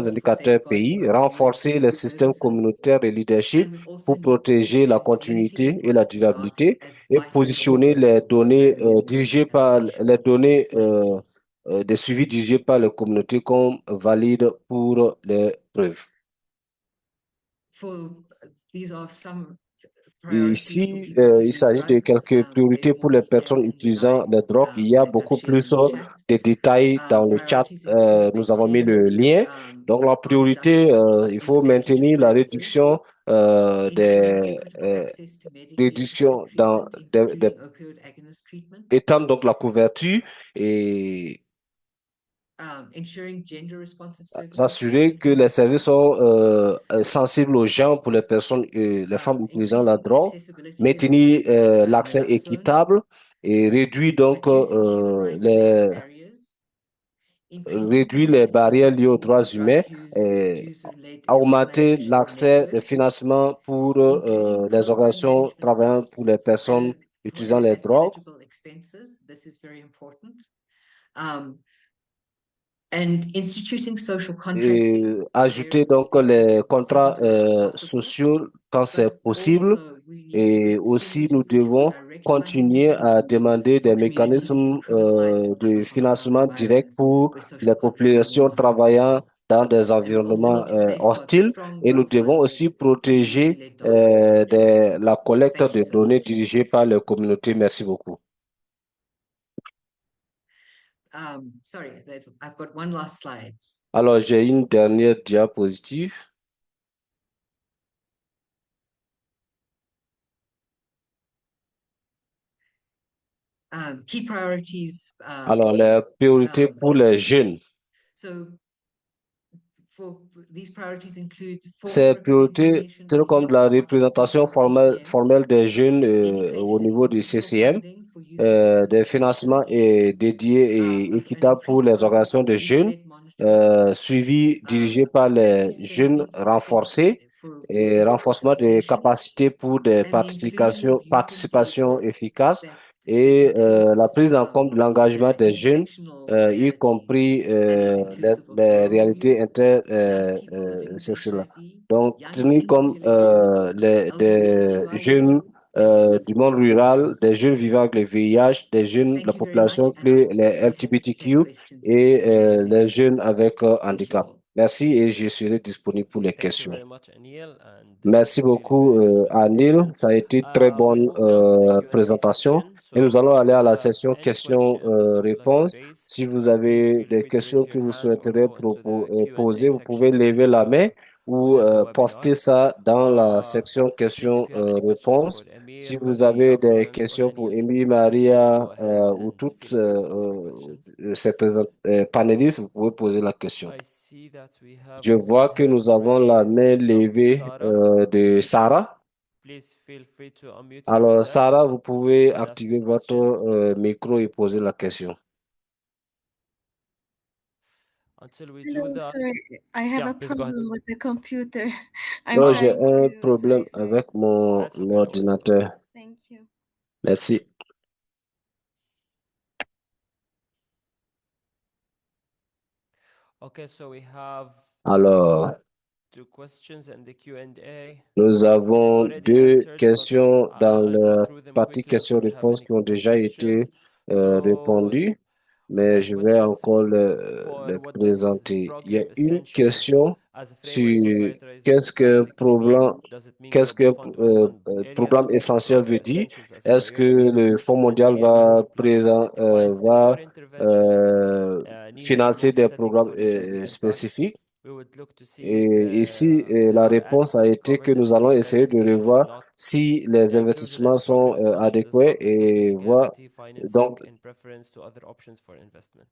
indicateurs pays, renforcer les systèmes communautaires de leadership pour protéger la continuité et la durabilité et positionner les données dirigées par les données des suivis dirigés par les communautés comme valides pour les preuves. Et ici, il s'agit de quelques priorités pour les personnes utilisant les drogues. Il y a beaucoup plus de détails dans le chat. Nous avons mis le lien. Donc, la priorité, il faut maintenir la réduction des réductions étendre donc la couverture et s'assurer que les services sont sensibles aux gens pour les personnes, les femmes utilisant la drogue, maintenir l'accès équitable et réduire donc réduire les barrières liées aux droits humains et augmenter l'accès de financement pour les organisations travaillant pour les personnes utilisant les drogues. Et ajouter donc les contrats sociaux quand c'est possible Et aussi, nous devons continuer à demander des mécanismes de financement direct pour les populations travaillant dans des environnements hostiles. Et nous devons aussi protéger la collecte Thank you de so données much. dirigées par les communautés. Merci beaucoup. Sorry, I've got one last slide. Alors, j'ai une dernière diapositive. Key priorities. Alors, les priorités pour les jeunes. So these priorities include Ces priorités, telles comme la représentation formelle des jeunes au niveau du CCM, des financements dédiés et équitables pour les organisations de jeunes, suivi dirigé par les jeunes renforcés et renforcement des capacités pour des participations efficaces et la prise en compte de l'engagement des jeunes, y compris les réalités intersectionnelles. Donc, tenir comme des jeunes du monde rural, des jeunes vivant avec le VIH, des jeunes de la population clé, les LGBTQ et les jeunes avec handicap. Merci et je serai disponible pour les Thank you questions. very much, Anil, and this Merci was really beaucoup, very nice Anil. presentation. Ça a été une très We bonne move now to the Q&A présentation. section. Et nous So allons if aller you à la have session any questions that you would like to questions-réponses. raise, Si vous please avez feel des free to questions raise que your vous hand or souhaiterez go into the poser, Q&A vous pouvez section lever la of main ou the poster webinar. ça dans la section Please, if you have any questions for questions-réponses. Si Emir, vous Maria, avez des Florence, or questions pour Anil, Émilie, please go Maria ahead ou and toutes feel free to ask your questions. ces panélistes, vous pouvez poser la question. I see that we have Je vois one que hand nous avons la raised main from levée Sarah. de Sarah. Please feel free to unmute Alors, yourself Sarah, vous pouvez and ask activer your votre question. micro et poser la question. Until we Hello, do that, sorry, I have yeah, a please go ahead. problem with the computer. I'm Non, j'ai trying un to, problème sorry. avec mon It's okay, no worries. ordinateur. Thank you. Merci. Okay, so we have Alors, two questions in the Q&A. nous avons Already deux answered, but questions dans I'll go la through them partie quickly until we have questions-réponses any qui ont déjà questions. été So répondues, we mais have je vais questions encore for les what does présenter. Il y a program une essentials question as a framework for sur prioritizing qu'est-ce qu'un practically mean? programme, Does it mean qu'est-ce global qu'un fund will fund areas programme with essentiel veut program dire. essentials as a Est-ce que priority? le Fonds And mondial Emir basically defines the core va interventions needed financer most des settings programmes for HIV impact. spécifiques? We would look to see Et ici, la how the réponse a adequacy été que covered and nous see allons if essayer de clarification is revoir not. si les Inclusion as investissements a sont program essential does adéquats not et necessarily voir guarantee financing donc in preference to other options for investment.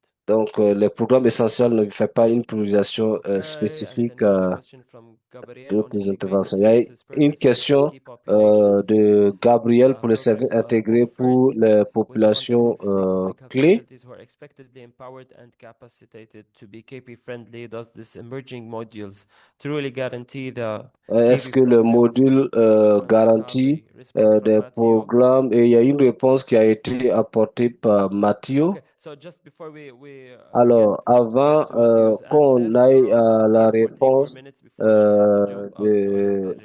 les programmes essentiels ne fait pas une priorisation Okay, and spécifique then we have a à question from Gabriel on d'autres integrated interventions. Il y a services une purpose for question key populations. de Gabriel pour les services Programs are intégrés pour offered les with fund populations existing public health clés. facilities who are expectedly empowered and capacitated to be KP friendly. Does this emerging modules truly guarantee the Est-ce KP que le programs module will have garantit a response from des Matteo? programmes? Et il y a une réponse qui a été apportée par Mathieu. Okay, so just before we Alors, get avant to Matteo's answer, qu'on aille Florence à is la here for 3 more réponse minutes before she has to jump out to de another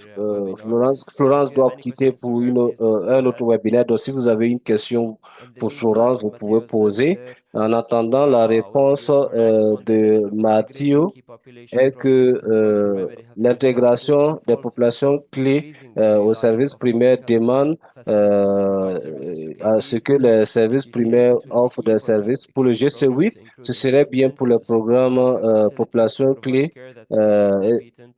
webinar. Florence, So if Florence you have doit any quitter questions to pour her, please just go un autre ahead. webinaire. Donc, si vous avez une question In the pour meantime, Florence, in vous pouvez Matteo's poser. answer, En attendant la we could réponse be correct on the de mention of integrating Mathieu key population est programs que into other primary healthcare services l'intégration des involves populations clés increasing the aux reliance services of public primaires health demande facilities to provide services to à ce KPs. que les And services you see that primaires it will be offrent key des for services. Pour le KP programs GC8, to ce include serait bien pour investments le to support programme public health facilities to population provide clé, care that's KP et competent,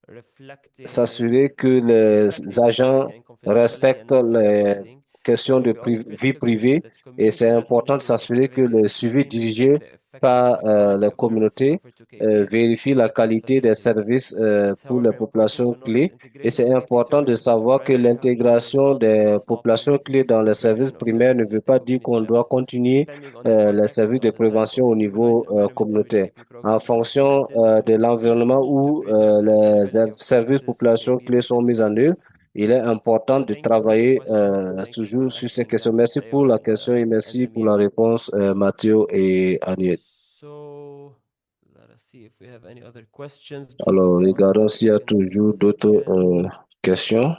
reflecting s'assurer que les respecting privacy agents and confidentiality and respectent les non-stigmatizing. questions There will de be also vie critical to mention privée that et c'est community-led important de monitoring s'assurer que surveys le suivi surveillance of dirigé the effectiveness par and quality les of services communautés offered to KPs vérifie la at health qualité des facilities. services It's pour les however important populations to note that clés et integrating c'est KP important de services into savoir que primary healthcare does l'intégration not des mean populations stopping clés dans the les services provision of primaires ne services veut at the pas dire community qu'on doit level. continuer Depending on the les context and services de on the type prévention of au human rights niveau environment in which communautaire. KP En programs are fonction implemented, de l'environnement to où preserve the credibility of services services to population KPs clés at the sont mis en community œuvre, level. il est important So de thank you for the travailler questions and thank you for toujours sur ces answering questions. them, Merci pour Matteo la question et and merci pour Amir. la réponse, Mathieu et Agnès. So let us see if we have any other questions before we Alors, go on to regardons the s'il y a second toujours d'autres section. questions.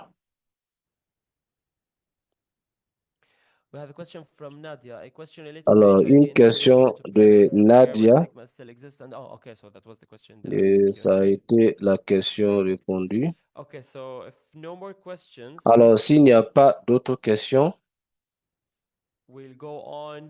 We have a question from Nadia. A question related Alors, to HIV une in relation question to de PrEP area where Nadia, stigma still exists. And oh, okay, so that was the question there. et Thank you. ça a été la question répondue. Okay, so if no more questions, Alors, s'il n'y a pas d'autres questions, we'll go on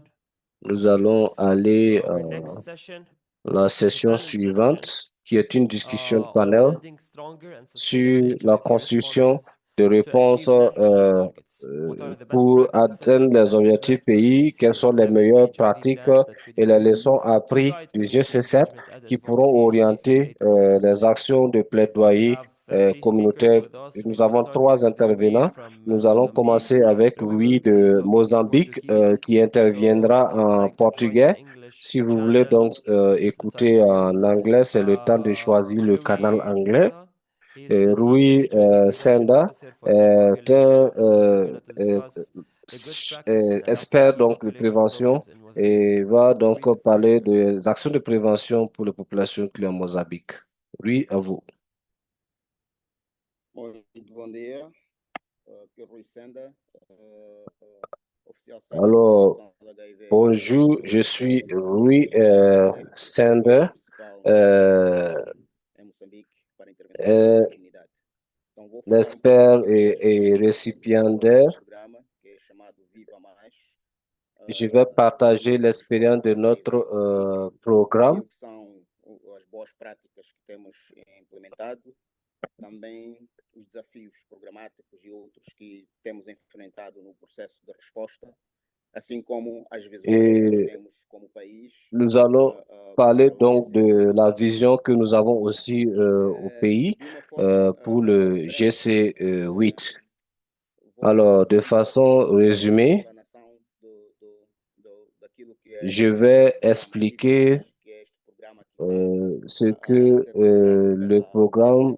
nous allons to aller our next session, la the session panel discussion, suivante, qui est une discussion on panel building stronger and sur sustainable la HIV construction responses de to réponses achieve national targets. What are the best pour practices atteindre and les lessons objectifs learned from the pays, quelles sont les GC7 meilleures HIV pratiques plans that could et les use leçons to apprises guide du community GC7 engagement and qui pourront advocacy in orienter GC8 programs. les actions de We plaidoyer have three speakers communautaire. with us. Et We'll nous be avons starting trois with Rui intervenants. from Nous allons Mozambique. commencer avec Rui Louis will be de talking in Mozambique Portuguese. qui So interviendra if you'd en like to join the portugais. English Si vous voulez channel, donc this is the time écouter for you. en anglais, c'est le temps de choisir le Rui canal anglais. Senda, he is the Senior Rui HIV Prevention Senda Officer for est e-populations. un We're going to discuss the good practice in adapting expert donc de e-population prévention programs in Mozambique. et va donc Rui, the floor parler is yours. des actions de prévention pour les populations clés en Mozambique. Rui, à vous. Muito bom dia, aqui é o Rui Senda, oficial sênior da Alors, Organização do HIV. bonjour, je suis Rui Sender, Em Moçambique para intervenção na comunidade. Então, vou falar l'expert pouco et do récipiendaire. programa que é chamado Viva Mais. Je vais partager l'expérience de notre programme. Aquilo que são as boas práticas que temos implementado, também os desafios programáticos e outros que temos enfrentado no processo de resposta, assim como as visões que nós temos como país. Nous allons parler donc de la vision que nous avons aussi au pays pour le GC8. Alors, de façon résumée, je vais expliquer ce que le programme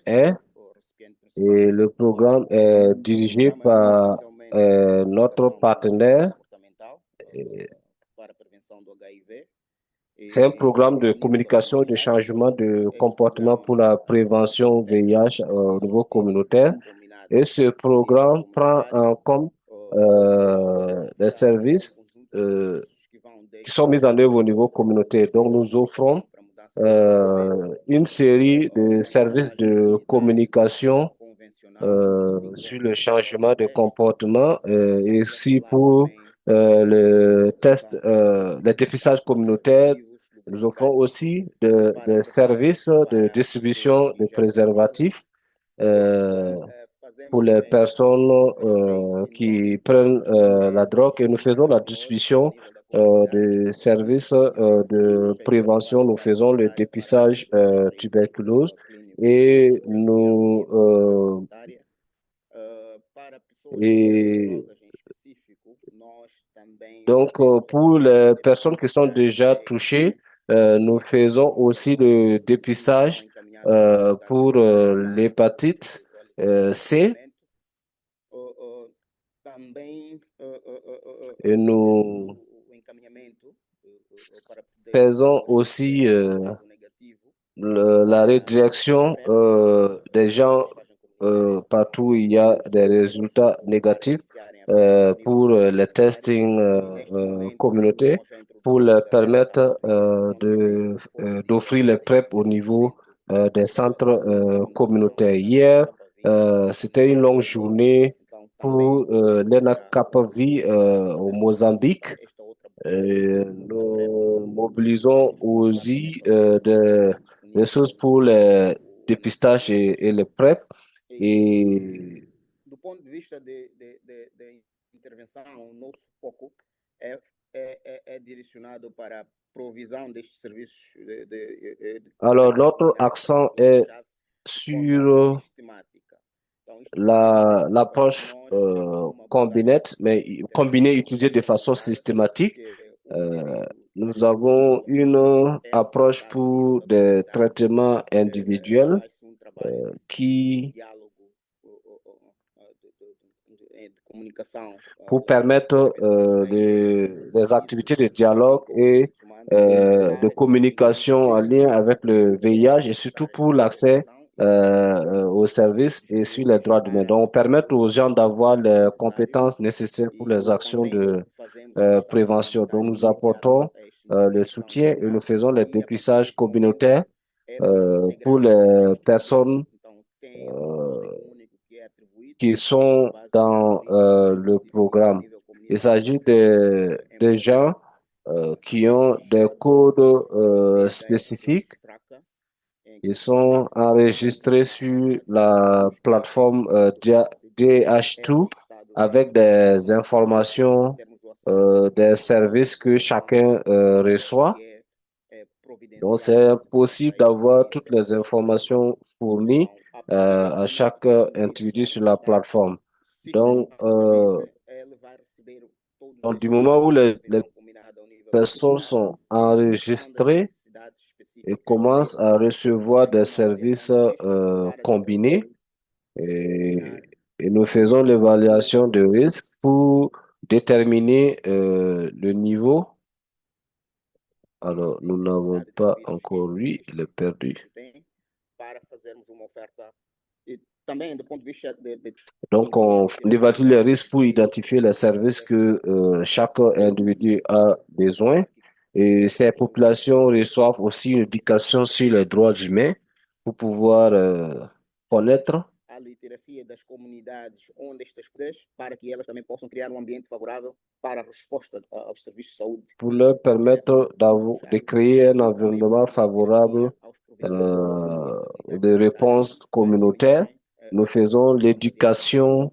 est. Et le programme est dirigé par notre partenaire. C'est un programme de communication et de changement de comportement pour la prévention VIH au niveau communautaire. Et ce programme prend en compte des services qui sont mis en œuvre au niveau communautaire. Donc, nous offrons une série de services de communication sur le changement de comportement et aussi pour le test, les dépistages communautaires. Nous offrons aussi des services de distribution de préservatifs pour les personnes qui prennent la drogue et nous faisons la distribution des services de prévention. Nous faisons le dépistage tuberculose et nous donc pour les personnes qui sont déjà touchées, nous faisons aussi le dépistage pour l'hépatite C. Et nous faisons aussi la redirection des gens partout où il y a des résultats négatifs pour les testings communautaires pour leur permettre d'offrir les PrEP au niveau des centres communautaires. Hier, c'était une longue journée pour l'ENACAPVI au Mozambique. Nous mobilisons aussi des ressources pour les dépistages et les PrEP. Et do ponto de vista de intervenção, o nosso foco é direcionado para a provisão destes serviços alors, notre accent est sur l'approche combinée utilisée de façon systématique. Nous avons une approche pour des traitements individuels qui pour permettre des activités de dialogue et de communication en lien avec le VIH et surtout pour l'accès au service et sur les droits humains. Donc, permettre aux gens d'avoir les compétences nécessaires pour les actions de prévention. Donc, nous apportons le soutien et nous faisons les dépistages communautaires pour les personnes qui sont dans le programme. Il s'agit de gens qui ont des codes spécifiques. Ils sont enregistrés sur la plateforme DH2 avec des informations des services que chacun reçoit. Donc, c'est possible d'avoir toutes les informations fournies à chaque individu sur la plateforme. Donc, du moment où les personnes sont enregistrées et commencent à recevoir des services combinés, et nous faisons l'évaluation de risque pour déterminer le niveau. Alors, nous n'avons pas encore eu, il est perdu. Donc, on évalue les risques pour identifier les services que chaque individu a besoin. Et ces populations reçoivent aussi une éducation sur les droits humains pour pouvoir connaître a literacia das comunidades onde estas para que elas também possam criar ambiente favorável para a resposta aos serviços de saúde. Pour leur permettre de créer un environnement favorable de réponse communautaire. Nous faisons l'éducation,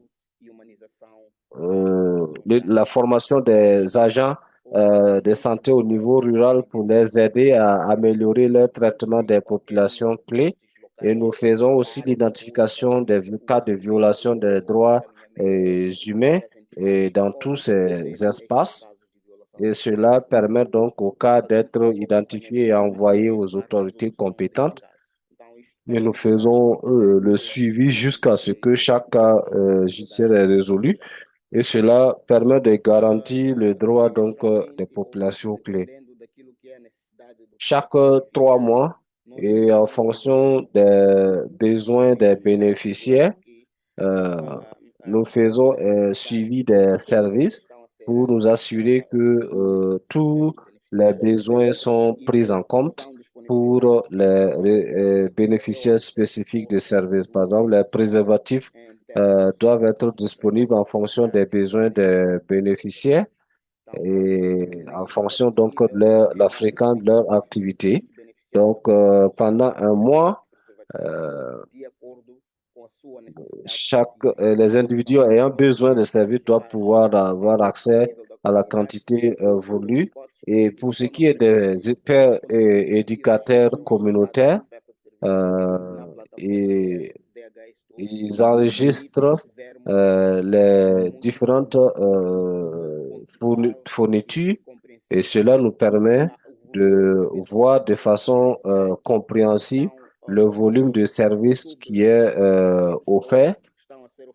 la formation des agents de santé au niveau rural pour les aider à améliorer le traitement des populations clés. Et nous faisons aussi l'identification des cas de violation des droits humains et dans tous ces espaces. Et cela permet donc au cas d'être identifié et envoyé aux autorités compétentes. Et nous faisons le suivi jusqu'à ce que chaque cas judiciaire est résolu. Et cela permet de garantir le droit donc des populations clés. Chaque 3 mois, et en fonction des besoins des bénéficiaires, nous faisons un suivi des services pour nous assurer que tous les besoins sont pris en compte pour les bénéficiaires spécifiques des services. Par exemple, les préservatifs doivent être disponibles en fonction des besoins des bénéficiaires et en fonction donc de la fréquence de leur activité. Donc, pendant un mois, les individus ayant besoin de services doivent pouvoir avoir accès à la quantité voulue. Et pour ce qui est des pères et éducateurs communautaires, ils enregistrent les différentes fournitures et cela nous permet de voir de façon compréhensible le volume de services qui est offert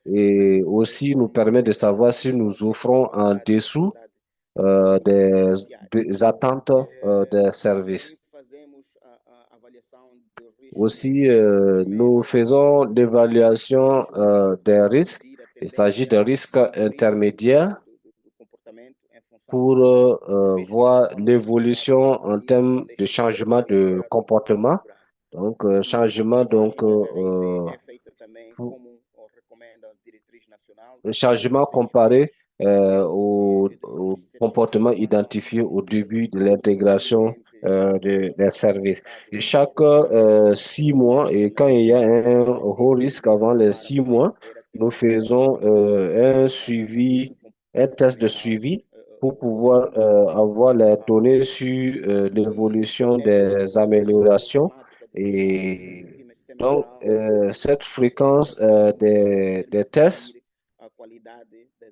et aussi nous permet de savoir si nous offrons en dessous des attentes des services. Aussi, nous faisons l'évaluation des risques. Il s'agit de risques intermédiaires pour voir l'évolution en termes de changement de comportement. Donc, changement, le changement comparé au comportement identifié au début de l'intégration des services. Et chaque 6 mois, et quand il y a un haut risque avant les 6 mois, nous faisons un suivi, un test de suivi pour pouvoir avoir les données sur l'évolution des améliorations. Et donc, cette fréquence des tests,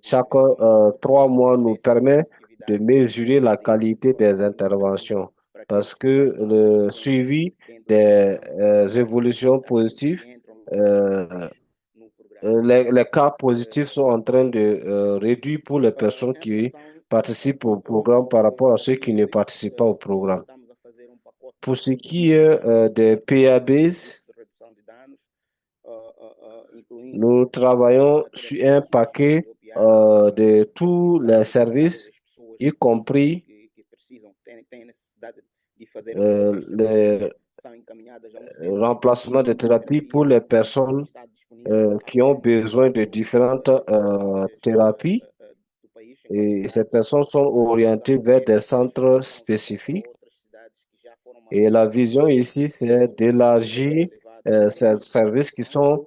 chaque 3 mois nous permet de mesurer la qualité des interventions parce que le suivi des évolutions positives, les cas positifs sont en train de réduire pour les personnes qui participent au programme par rapport à ceux qui ne participent pas au programme. Pour ce qui est des PABs, Nous travaillons sur un paquet de tous les services, y compris le remplacement de thérapie pour les personnes qui ont besoin de différentes thérapies. Et ces personnes sont orientées vers des centres spécifiques. Et la vision ici, c'est d'élargir ces services qui sont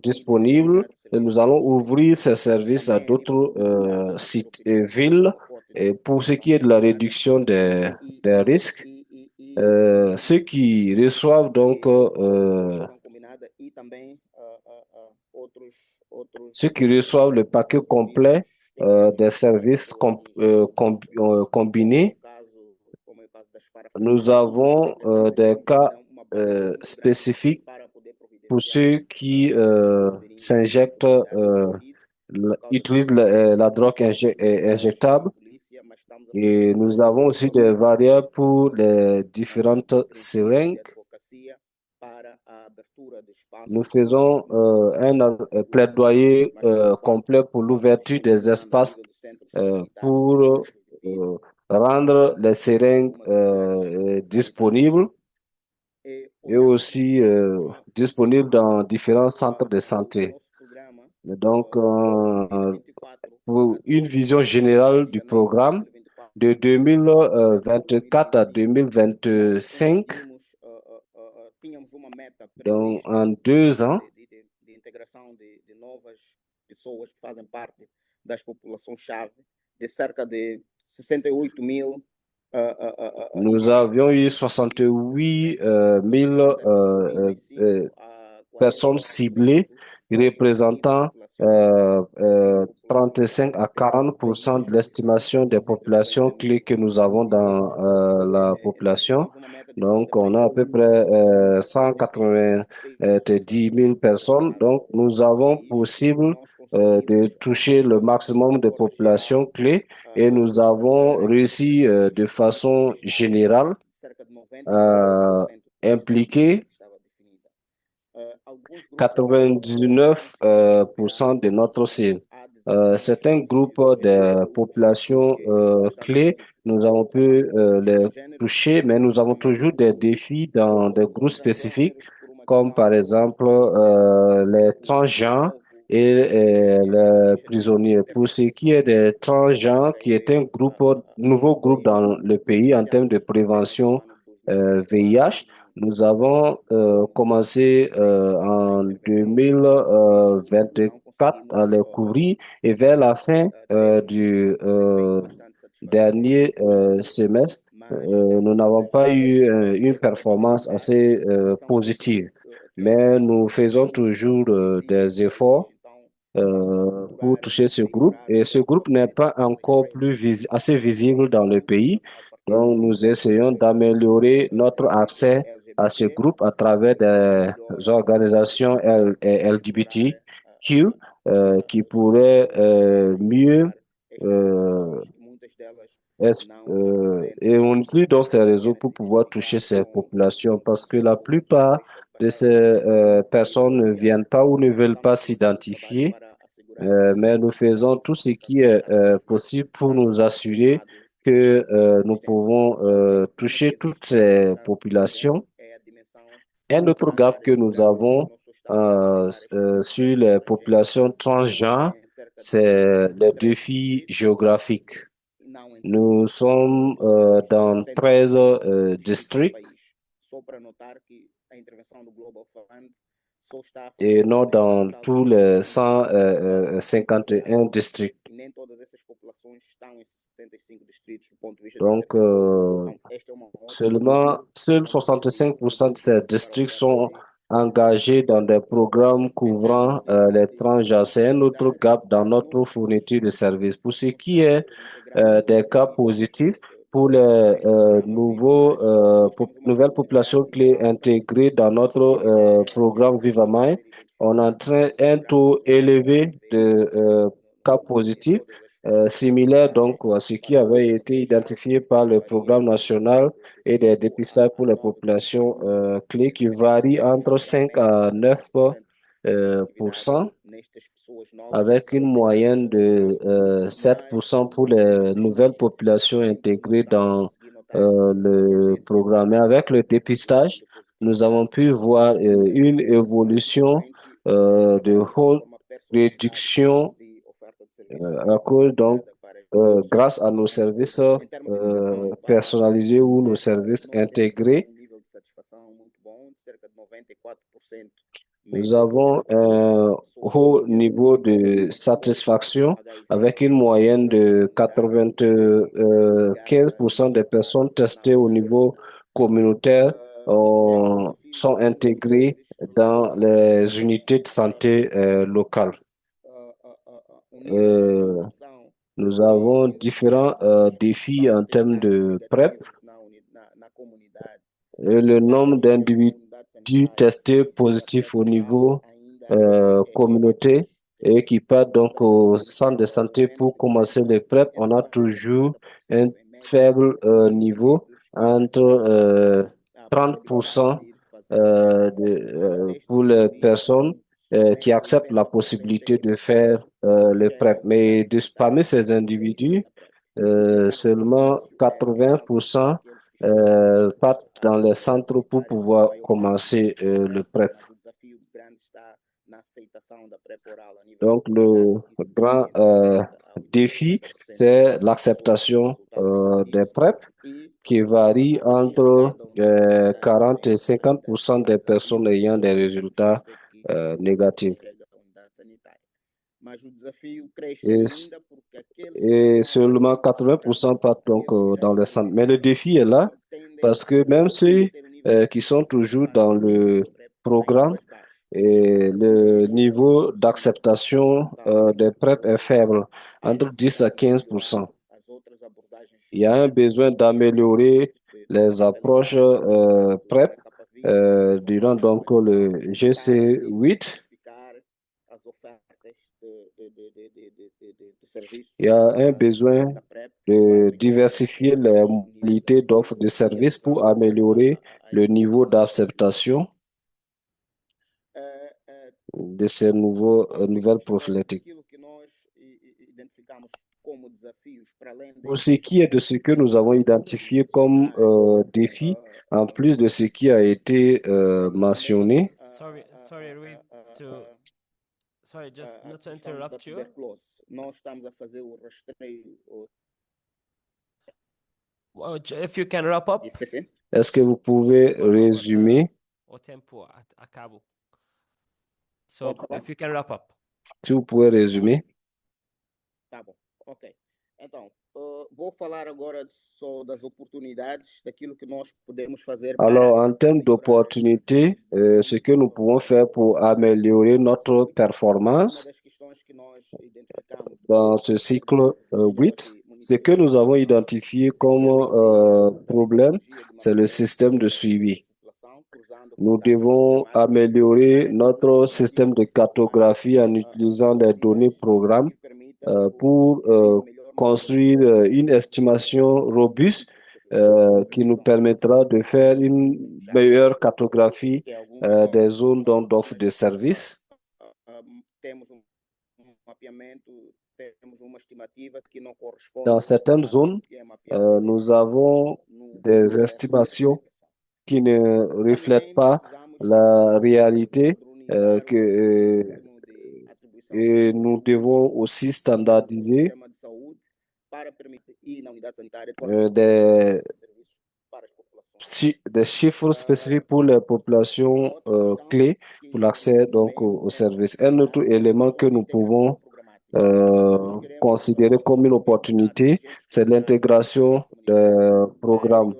disponibles. Et nous allons ouvrir ces services à d'autres sites et villes. Et pour ce qui est de la réduction des risques, ceux qui reçoivent donc ceux qui reçoivent le paquet complet des services combinés, nous avons des cas spécifiques pour ceux qui s'injectent, utilisent la drogue injectable. Et nous avons aussi des variables pour les différentes seringues. Nous faisons un plaidoyer complet pour l'ouverture des espaces pour rendre les seringues disponibles et aussi disponibles dans différents centres de santé. Donc, pour une vision générale du programme, de 2024 à 2025, donc en 2 ans, nous avions eu 68 000 personnes ciblées représentant 35 à 40% de l'estimation des populations clés que nous avons dans la population. Donc, on a à peu près 190 000 personnes. Donc, nous avons possible de toucher le maximum de populations clés et nous avons réussi de façon générale à impliquer 99% de notre cible. Certains groupes de populations clés, nous avons pu les toucher, mais nous avons toujours des défis dans des groupes spécifiques, comme par exemple les transgenres et les prisonniers. Pour ce qui est des transgenres, qui est un nouveau groupe dans le pays en termes de prévention VIH, nous avons commencé en 2024 à les couvrir et vers la fin du dernier semestre, nous n'avons pas eu une performance assez positive. Mais nous faisons toujours des efforts pour toucher ce groupe et ce groupe n'est pas encore assez visible dans le pays. Donc, nous essayons d'améliorer notre accès à ce groupe à travers des organisations LGBTQ qui pourraient mieux et on utilise donc ces réseaux pour pouvoir toucher ces populations parce que la plupart de ces personnes ne viennent pas ou ne veulent pas s'identifier, mais nous faisons tout ce qui est possible pour nous assurer que nous pouvons toucher toutes ces populations. Un autre gap que nous avons sur les populations transgenres, c'est les défis géographiques. Nous sommes dans 13 districts et non dans tous les 151 districts. Donc, seuls 65% de ces districts sont engagés dans des programmes couvrant les transgenres. C'est un autre gap dans notre fourniture de services. Pour ce qui est des cas positifs, pour les nouvelles populations clés intégrées dans notre programme VivaMind, on a un taux élevé de cas positifs, similaire donc à ce qui avait été identifié par le programme national et des dépistages pour les populations clés qui varient entre 5 à 9 %, nestas pessoas novas avec que une são moyenne de apenas 7% pour les nouvelles populations intégrées dans le programme. Et avec le dépistage, nous avons pu voir une évolution de haute réduction à cause donc grâce à nos services personnalisés ou nos services intégrés. Nous avons un haut niveau de satisfaction avec une moyenne de 95% des personnes testées au niveau communautaire sont intégrées dans les unités de santé locales. Nous avons différents défis en termes de PrEP. Et le nombre d'individus testés positifs au niveau communauté et qui partent donc au centre de santé pour commencer les PrEP, on a toujours un faible niveau entre 30% pour les personnes qui acceptent la possibilité de faire les PrEP. Mais parmi ces individus, seulement 80% partent dans les centres pour pouvoir commencer le PrEP. Donc, le grand défi, c'est l'acceptation des PrEP qui varie entre 40 et 50% des personnes ayant des résultats négatifs. Et seulement 80% partent donc dans les centres. Mais le défi est là parce que même ceux qui sont toujours dans le programme, et le niveau d'acceptation des PrEP est faible, entre 10 à 15%. Il y a un besoin d'améliorer les approches PrEP durant donc le GC8. Il y a un besoin de diversifier les modalités d'offre de services pour améliorer le niveau d'acceptation de ces nouvelles prophylaxes. Pour ce qui est de ce que nous avons identifié comme défi, en plus de ce qui a été mentionné. Sorry, Rui, sorry, just not to interrupt you. If you can wrap up. Est-ce que vous pouvez résumer? Au tempo, acabo. So, if you can wrap up. Si vous pouvez résumer. Tá bom, ok. Então, vou falar agora só das oportunidades, daquilo que nós podemos fazer. Alors, en termes d'opportunités, ce que nous pouvons faire pour améliorer notre performance dans ce cycle 8, ce que nous avons identifié comme problème, c'est le système de suivi. Nous devons améliorer notre système de cartographie en utilisant les données programmes pour construire une estimation robuste qui nous permettra de faire une meilleure cartographie des zones d'offre de services. Dans certaines zones, nous avons des estimations qui ne reflètent pas la réalité et nous devons aussi standardiser des chiffres spécifiques pour les populations clés pour l'accès donc aux services. Un autre élément que nous pouvons considérer comme une opportunité, c'est l'intégration des programmes.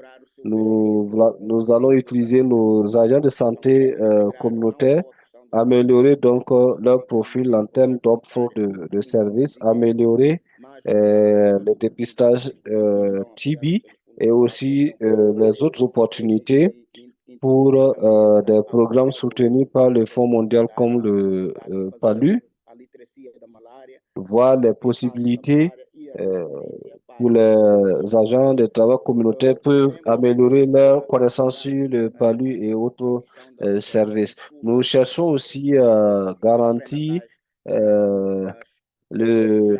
Nous allons utiliser nos agents de santé communautaires, améliorer donc leur profil en termes d'offre de services, améliorer le dépistage TB et aussi les autres opportunités pour des programmes soutenus par le Fonds mondial comme le PALU, voir les possibilités pour les agents de travail communautaire peuvent améliorer leurs connaissances sur le palu et autres services. Nous cherchons aussi à garantir euh, les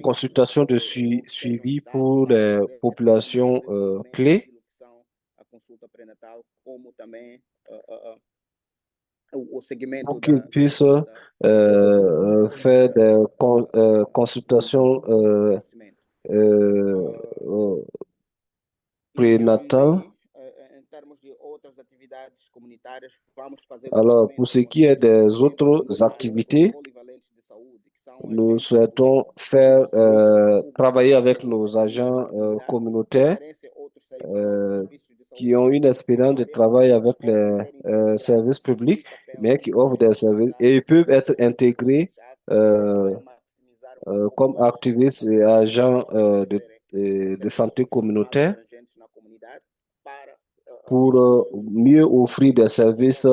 consultations de suivi pour les populations clés a consulta pré-natal, como também o segmento pour qu'ils puissent faire família, des consultations euh, euh, prénatales. Em termos de outras atividades comunitárias, vamos fazer Alors, pour ce qui est des autres activités, polivalentes de saúde, que são nous souhaitons faire travailler avec nos agents communautaires qui ont une expérience de travail avec les services publics, mais qui offrent des services et ils peuvent être intégrés comme activistes et agents de santé communautaire pour mieux offrir des services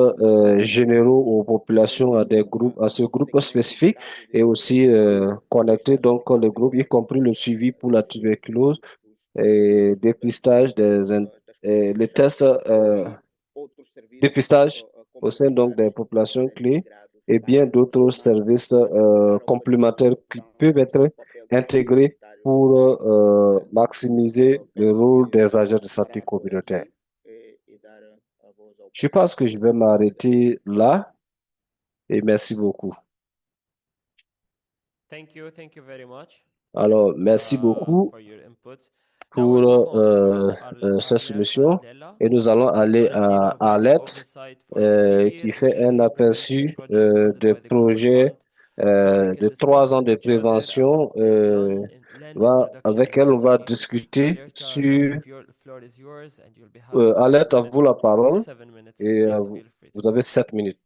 généraux aux populations, à des groupes, à ce groupe spécifique et aussi connecter donc les groupes, y compris le suivi pour la tuberculose et dépistage et les tests dépistage au sein donc des populations clés et bien d'autres services complémentaires qui peuvent être intégrés pour maximiser le rôle des agents de santé communautaire. Je pense que je vais m'arrêter là et merci beaucoup. Thank you very much Alors, merci beaucoup for your input. pour cette soumission et nous allons aller à Arlette qui fait un aperçu des projets de 3 ans de prévention avec elle on va discuter sur Arlette, à vous la parole et vous avez 7 minutes.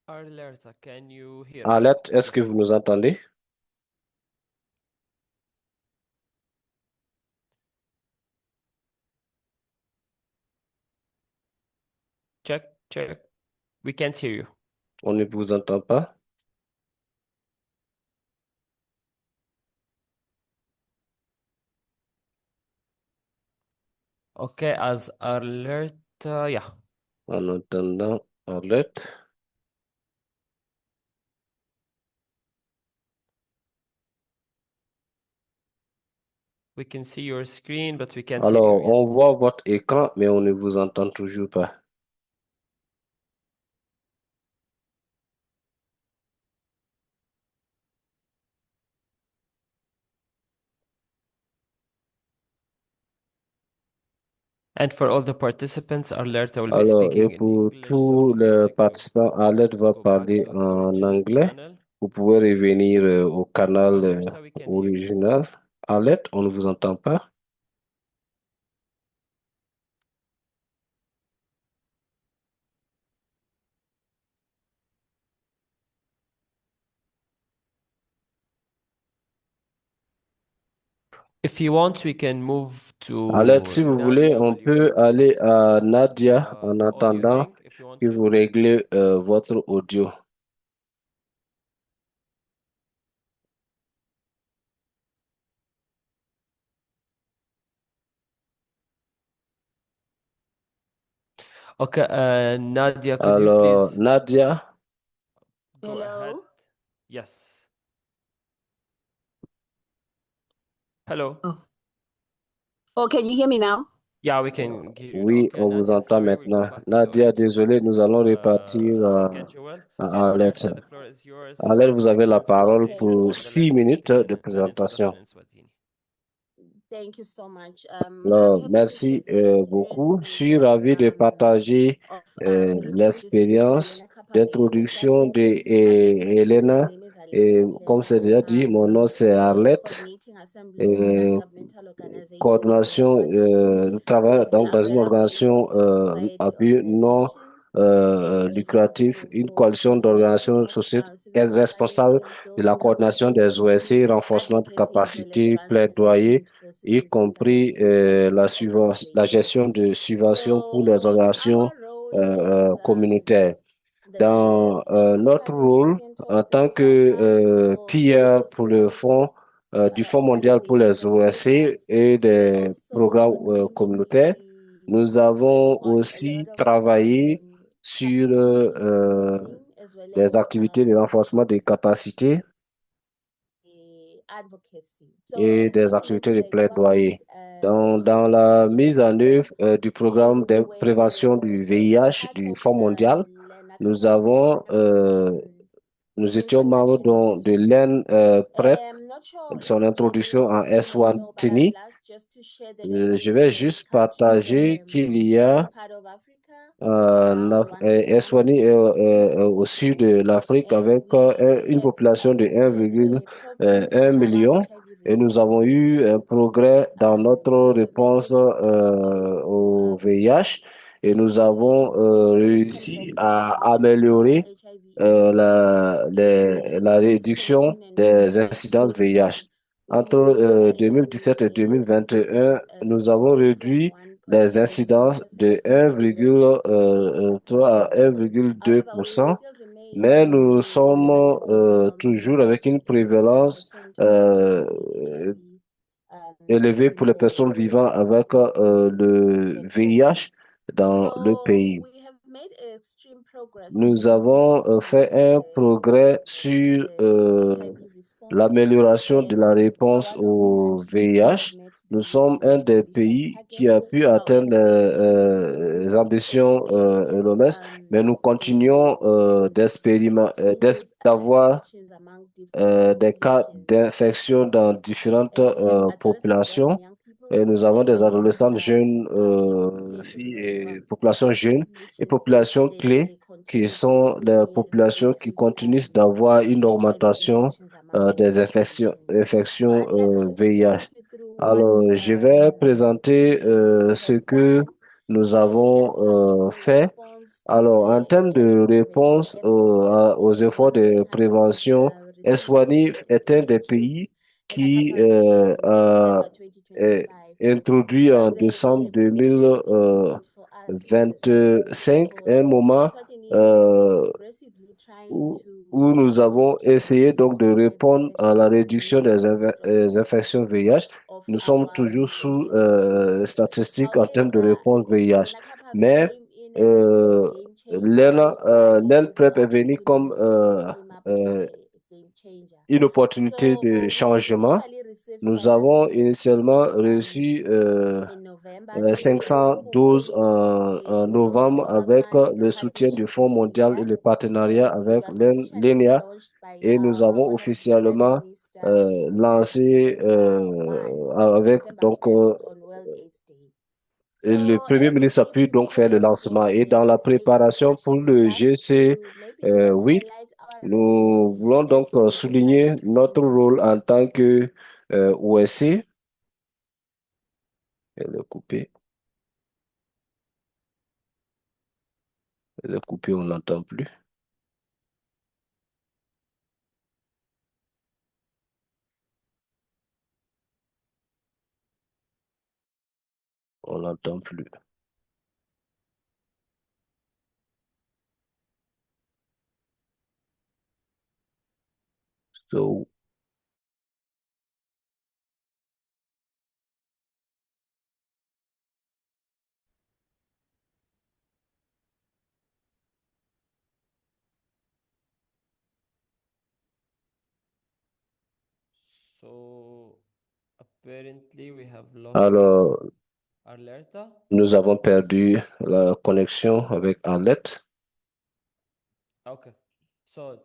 Arleta, can you hear us? Arlette, est-ce que vous nous entendez? Check. We can't hear you. On ne vous entend pas. Okay, as Arleta, yeah. En attendant Arlette. We can see your screen, but we can't hear Alors, you yet. on voit votre écran, mais on ne vous entend toujours pas. And for all the participants, Arleta will be Alors, speaking et in pour English, so tous feel les like you participants, Arlette va go back parler to the en original anglais. channel. Vous pouvez revenir au canal Arleta, we can't hear you. original. Arlette, on ne vous entend pas. If you want, we can move to Arlette, si vous voulez, Nadia on while you peut fix aller à Nadia en the audio attendant thing, if you want que to. vous réglez votre audio. Okay, Nadia, could you Alors, please Nadia, go ahead? Hello. Yes. Hello. Oh, can you hear me now? Yeah, we can hear you now. oui, Okay, on vous Nadia, entend sorry, we'll go maintenant. back to the Nadia, original désolé, nous allons repartir schedule. à So Arlette. Arleta, the floor is yours Arlette, for vous avez la 6 minutes parole presentation pour on the 6 land minutes de dedication and présentation. introduction in Swahili. Thank you so much. Alors, I'm happy to merci share the beaucoup. Je experiences suis ravi de partager of l'expérience d'introduction de Elena. Et comme c'est déjà dit, mon nom c'est Arlette. Et coordination de travail donc dans une organisation à but non lucratif, une coalition d'organisations sociales est responsable de la coordination des OSC, renforcement de capacité, plaidoyer, y compris la gestion de subventions pour les organisations communautaires. Dans notre rôle en tant que PR pour le fonds du Fonds mondial pour les OSC et des programmes communautaires, nous avons aussi travaillé sur les activités de renforcement des capacités et des activités de plaidoyer. Dans la mise en œuvre du programme de prévention du VIH du Fonds mondial, nous étions membres de l'EN-PrEP, son introduction en Eswatini. Je vais juste partager qu'il y a Eswatini au sud de l'Afrique avec une population de 1,1 million. Et nous avons eu un progrès dans notre réponse au VIH et nous avons réussi à améliorer la réduction des incidences VIH. Entre 2017 et 2021, nous avons réduit les incidences de 1,3 à 1,2%, mais nous sommes toujours avec une prévalence élevée pour les personnes vivant avec le VIH dans le pays. Nous avons fait un progrès sur l'amélioration de la réponse au VIH. Nous sommes un des pays qui a pu atteindre les ambitions de l'OMS, mais nous continuons d'avoir des cas d'infection dans différentes populations. Et nous avons des adolescentes jeunes, filles et populations jeunes et populations clés qui sont les populations qui continuent d'avoir une augmentation des infections VIH. Alors, je vais présenter ce que nous avons fait. Alors, en termes de réponse aux efforts de prévention, Eswatini est un des pays qui a introduit en décembre 2025 un moment où nous avons essayé donc de répondre à la réduction des infections VIH. Nous sommes toujours sous statistiques en termes de réponse VIH, mais l'EN-PrEP est venu comme une opportunité de changement. Nous avons initialement reçu 500 doses en novembre avec le soutien du Fonds mondial et le partenariat avec l'ENIA et nous avons officiellement lancé avec donc le Premier ministre a pu donc faire le lancement et dans la préparation pour le GC8, nous voulons donc souligner notre rôle en tant que OSC. Elle est coupée. Elle est coupée, on n'entend plus. On n'entend plus. So, apparently we have lost alors, Arleta. nous avons perdu la connexion avec Arlette. Okay. So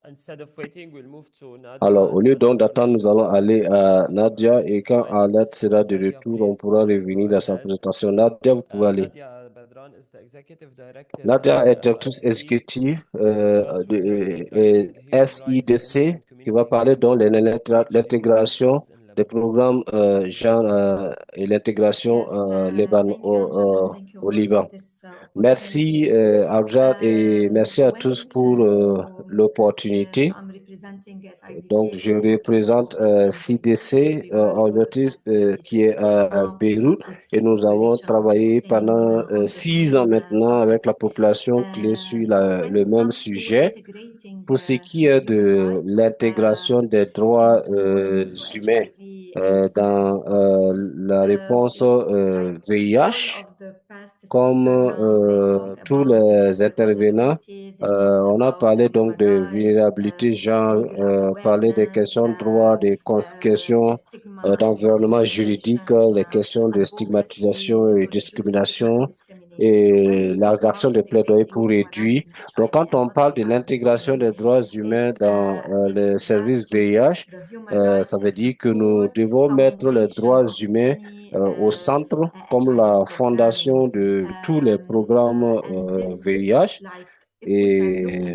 instead of waiting, we'll move to Nadia. Alors, au lieu and donc Nadia d'attendre, will nous allons aller à Nadia et quand slide. Arlette sera de Nadia, retour, on please pourra go revenir dans sa ahead. présentation. Nadia, vous pouvez aller. Nadia Badran is the executive director Nadia of est directrice SIDC, exécutive Grassroots Network Advancing Healing Rights, SIDC Health, and qui va Community parler Health, donc de reaching l'intégration citizens in des programmes genre et l'intégration au Liban. Merci Abjad et merci à tous pour l'opportunité. Donc, je représente CDC aujourd'hui qui est à Beyrouth et nous avons travaillé pendant 6 ans maintenant avec la population clé sur le même sujet. Pour ce qui est de l'intégration des droits humains dans la réponse VIH, comme tous les intervenants, on a parlé donc de vulnérabilité, genre parlé des questions de droit, des questions d'environnement juridique, les questions de stigmatisation et discrimination et les actions de plaidoyer pour réduire. Donc, quand on parle de l'intégration des droits humains dans les services VIH, ça veut dire que nous devons mettre les droits humains au centre comme la fondation de tous les programmes VIH et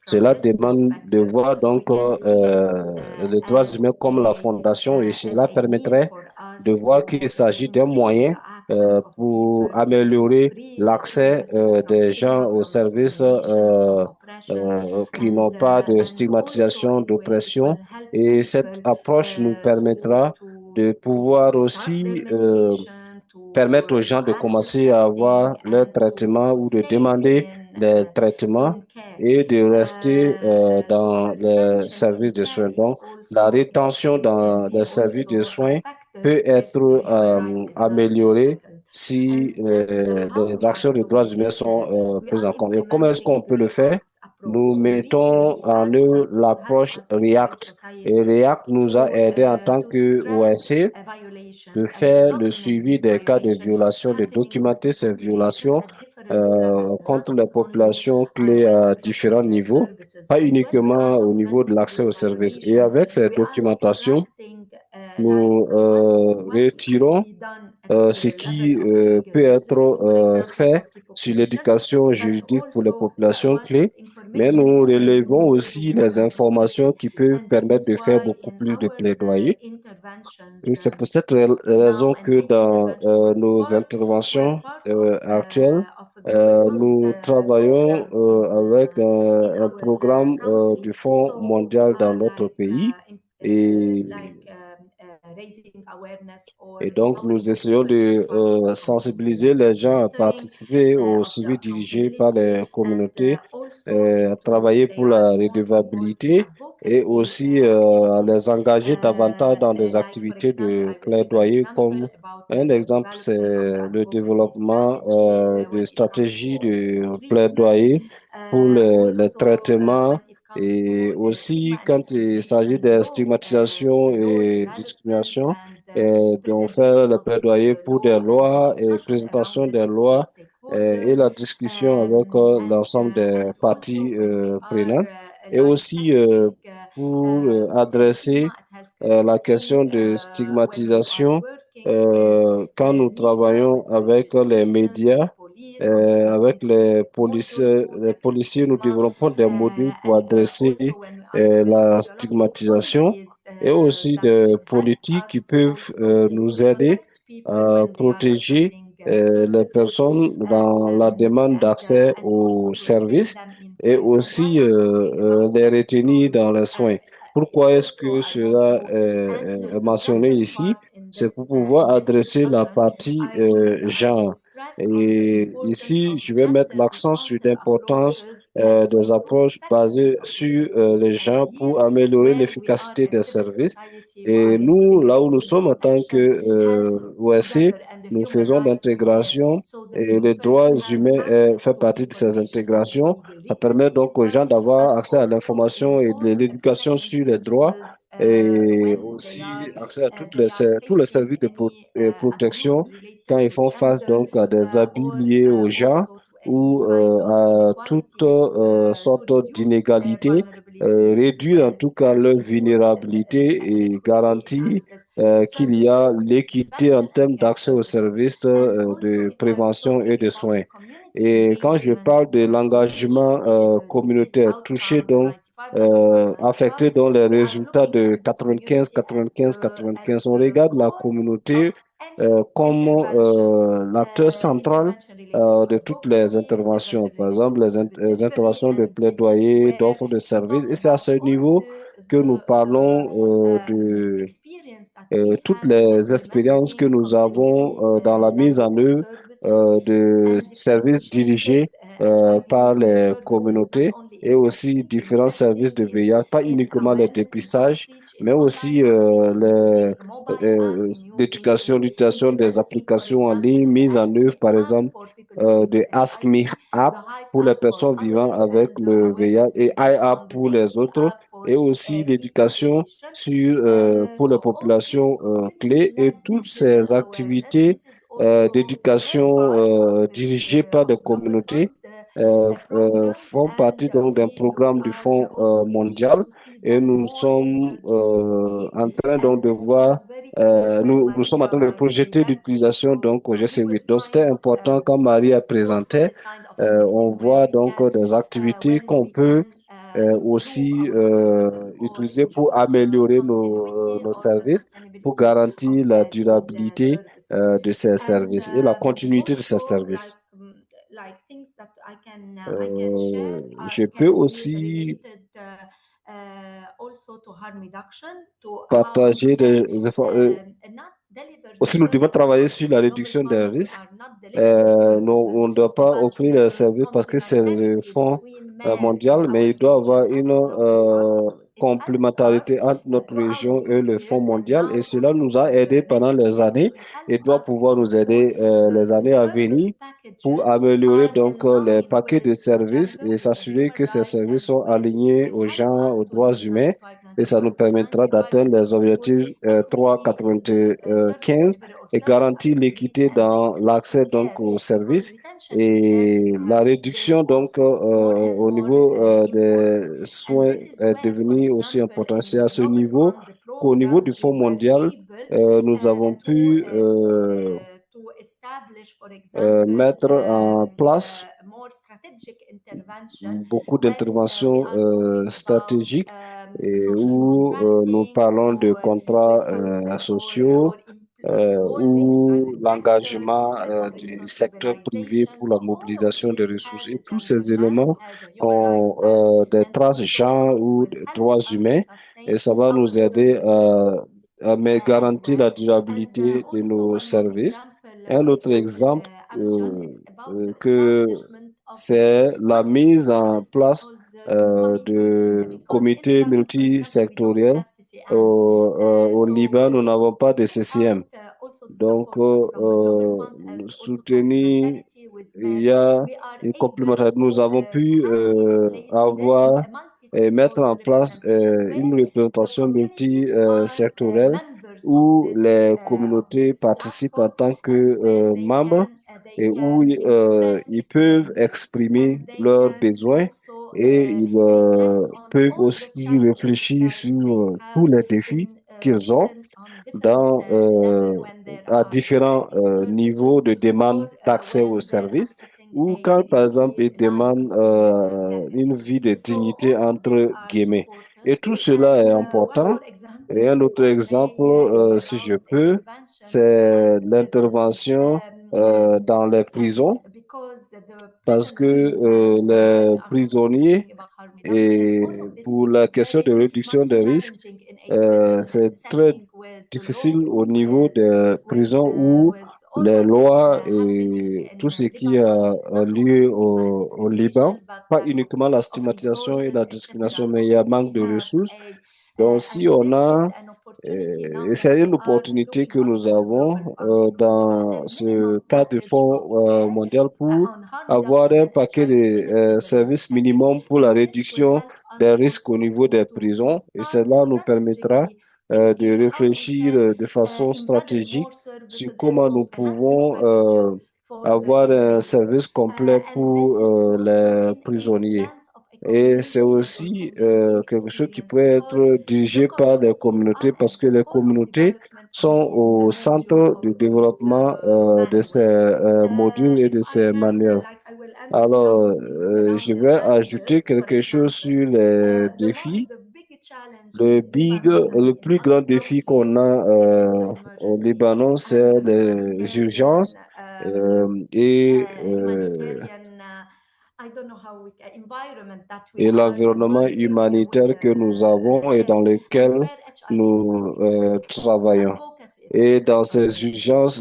cela demande de voir donc les droits humains comme la fondation et cela permettrait de voir qu'il s'agit d'un moyen pour améliorer l'accès des gens aux services qui n'ont pas de stigmatisation, d'oppression. Et cette approche nous permettra de pouvoir aussi permettre aux gens de commencer à avoir leur traitement ou de demander les traitements et de rester dans les services de soins. Donc, la rétention dans les services de soins peut être améliorée si les actions de droits humains sont prises en compte. Et comment est-ce qu'on peut le faire? Nous mettons en œuvre l'approche REACT. Et REACT nous a aidé en tant que OSC de faire le suivi des cas de violation, de documenter ces violations contre les populations clés à différents niveaux, pas uniquement au niveau de l'accès aux services. Et avec ces documentations, nous retirons ce qui peut être fait sur l'éducation juridique pour les populations clés, mais nous relevons aussi les informations qui peuvent permettre de faire beaucoup plus de plaidoyer. Et c'est pour cette raison que dans nos interventions actuelles, nous travaillons avec un programme du Fonds mondial dans notre pays et donc nous essayons de sensibiliser les gens à participer au suivi dirigé par les communautés, à travailler pour la redevabilité et aussi à les engager davantage dans des activités de plaidoyer comme un exemple, c'est le développement de stratégies de plaidoyer pour les traitements et aussi quand il s'agit de stigmatisation et discrimination, donc faire le plaidoyer pour des lois et présentation des lois et la discussion avec l'ensemble des parties prenantes et aussi pour adresser la question de stigmatisation quand nous travaillons avec les médias, avec les policiers, nous développons des modules pour adresser la stigmatisation et aussi des politiques qui peuvent nous aider à protéger les personnes dans la demande d'accès aux services et aussi les retenir dans les soins. Pourquoi est-ce que cela est mentionné ici? C'est pour pouvoir adresser la partie genre. Et ici, je vais mettre l'accent sur l'importance des approches basées sur les gens pour améliorer l'efficacité des services. Et nous, là où nous sommes en tant que OSC, nous faisons l'intégration et les droits humains fait partie de ces intégrations. Ça permet donc aux gens d'avoir accès à l'information et de l'éducation sur les droits et aussi accès à tous les services de protection quand ils font face donc à des abus liés au genre ou à toute sorte d'inégalité, réduire en tout cas leur vulnérabilité et garantir qu'il y a l'équité en termes d'accès aux services de prévention et de soins. Et quand je parle de l'engagement communautaire, toucher donc affectés dans les résultats de 95, 95, 95. On regarde la communauté comme l'acteur central de toutes les interventions. Par exemple, les interventions de plaidoyer, d'offres de services. Et c'est à ce niveau que nous parlons de toutes les expériences que nous avons dans la mise en œuvre de services dirigés par les communautés et aussi différents services de veillage, pas uniquement les dépistages, mais aussi l'éducation, l'utilisation des applications en ligne, mise en œuvre, par exemple, de Ask Me App pour les personnes vivant avec le VIH et iApp pour les autres, et aussi l'éducation pour les populations clés et toutes ces activités d'éducation dirigées par des communautés font partie donc d'un programme du Fonds mondial et nous sommes en train donc de voir, nous sommes en train de projeter l'utilisation donc au GC8. Donc c'était important quand Marie a présenté, on voit donc des activités qu'on peut aussi utiliser pour améliorer nos services, pour garantir la durabilité de ces services et la continuité de ces services. Je peux aussi partager des efforts. Aussi, nous devons travailler sur la réduction des risques. On ne doit pas offrir le service parce que c'est le fonds mondial, mais il doit y avoir une complémentarité entre notre région et le fonds mondial. Et cela nous a aidés pendant les années et doit pouvoir nous aider les années à venir pour améliorer donc les paquets de services et s'assurer que ces services sont alignés aux gens, aux droits humains. Et ça nous permettra d'atteindre les objectifs 3,95 et garantir l'équité dans l'accès donc aux services et la réduction donc au niveau des soins est devenue aussi importante. C'est à ce niveau qu'au niveau du Fonds mondial, nous avons pu mettre en place beaucoup d'interventions stratégiques et où nous parlons de contrats sociaux ou l'engagement du secteur privé pour la mobilisation des ressources. Et tous ces éléments ont des traces genre ou des droits humains et ça va nous aider à garantir la durabilité de nos services. Un autre exemple que c'est la mise en place de comités multisectoriels. Au Liban, nous n'avons pas de CCM. Donc, soutenir, il y a une complémentarité. Nous avons pu avoir et mettre en place une représentation multisectorielle où les communautés participent en tant que membres et où ils peuvent exprimer leurs besoins et ils peuvent aussi réfléchir sur tous les défis qu'ils ont à différents niveaux de demande d'accès aux services ou quand, par exemple, ils demandent une vie de dignité entre guillemets. Et tout cela est important. Et un autre exemple, si je peux, c'est l'intervention dans les prisons parce que les prisonniers et pour la question de réduction des risques, c'est très difficile au niveau des prisons où les lois et tout ce qui a lieu au Liban, pas uniquement la stigmatisation et la discrimination, mais il y a manque de ressources. Donc, si on a, et c'est une opportunité que nous avons dans ce cadre du Fonds mondial pour avoir un paquet de services minimums pour la réduction des risques au niveau des prisons. Et cela nous permettra de réfléchir de façon stratégique sur comment nous pouvons avoir un service complet pour les prisonniers. Et c'est aussi quelque chose qui peut être dirigé par les communautés parce que les communautés sont au centre du développement de ces modules et de ces manuels. Alors, je vais ajouter quelque chose sur les défis. Le plus grand défi qu'on a au Libanon, c'est les urgences et l'environnement humanitaire que nous avons et dans lequel nous travaillons. Et dans ces urgences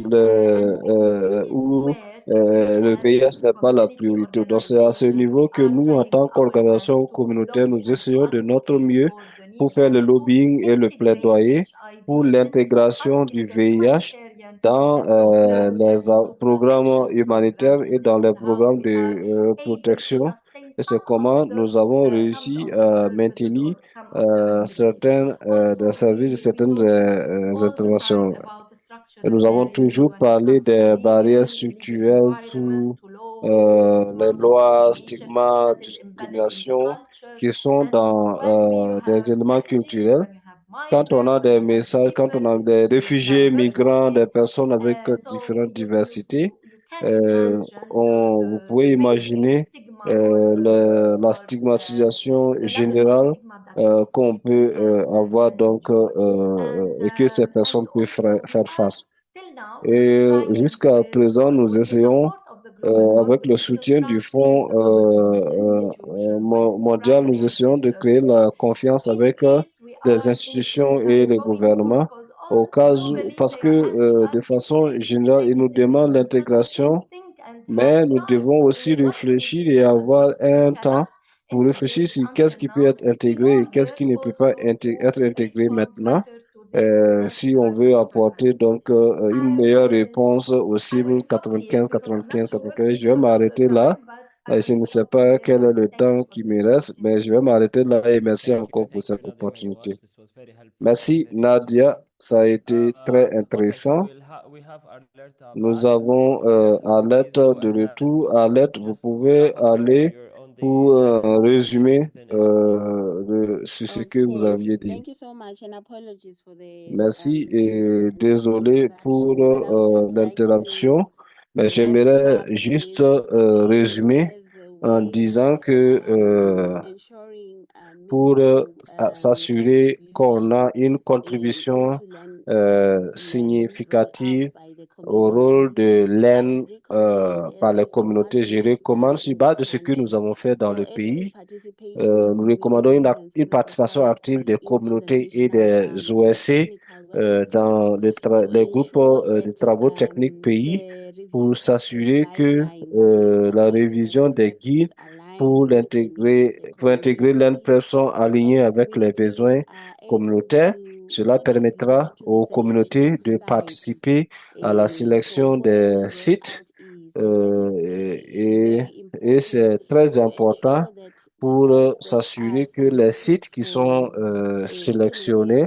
où le VIH n'est pas la priorité. Donc, c'est à ce niveau que nous, en tant qu'organisation communautaire, nous essayons de notre mieux pour faire le lobbying et le plaidoyer pour l'intégration du VIH dans les programmes humanitaires et dans les programmes de protection. Et c'est comment nous avons réussi à maintenir certains des services, certaines interventions. Et nous avons toujours parlé des barrières structurelles sous les lois, stigmas, discrimination qui sont dans des éléments culturels. Quand on a des messages, quand on a des réfugiés, migrants, des personnes avec différentes diversités, vous pouvez imaginer la stigmatisation générale qu'on peut avoir donc et que ces personnes peuvent faire face. Et jusqu'à présent, nous essayons avec le soutien du Fonds mondial, nous essayons de créer la confiance avec les institutions et les gouvernements au cas où, parce que de façon générale, ils nous demandent l'intégration, mais nous devons aussi réfléchir et avoir un temps pour réfléchir sur qu'est-ce qui peut être intégré et qu'est-ce qui ne peut pas être intégré maintenant. Si on veut apporter donc une meilleure réponse aux cibles 95, 95, 95, je vais m'arrêter là. Je ne sais pas quel est le temps qui me reste, mais je vais m'arrêter là et merci encore pour cette opportunité. Merci Nadia, ça a été très intéressant. Nous avons Alette de retour. Alette, vous pouvez aller pour un résumé sur ce que vous aviez dit. Thank you so much and apologies for the Merci et désolé pour l'interruption, mais j'aimerais juste résumer en disant que pour s'assurer qu'on a une contribution significative au rôle de l'aide par les communautés, je recommande sur base de ce que nous avons fait dans le pays. Nous recommandons une participation active des communautés et des OSC dans les groupes de travaux techniques pays pour s'assurer que la révision des guides pour intégrer l'INPREP sont alignés avec les besoins communautaires. Cela permettra aux communautés de participer à la sélection des sites et c'est très important pour s'assurer que les sites qui sont sélectionnés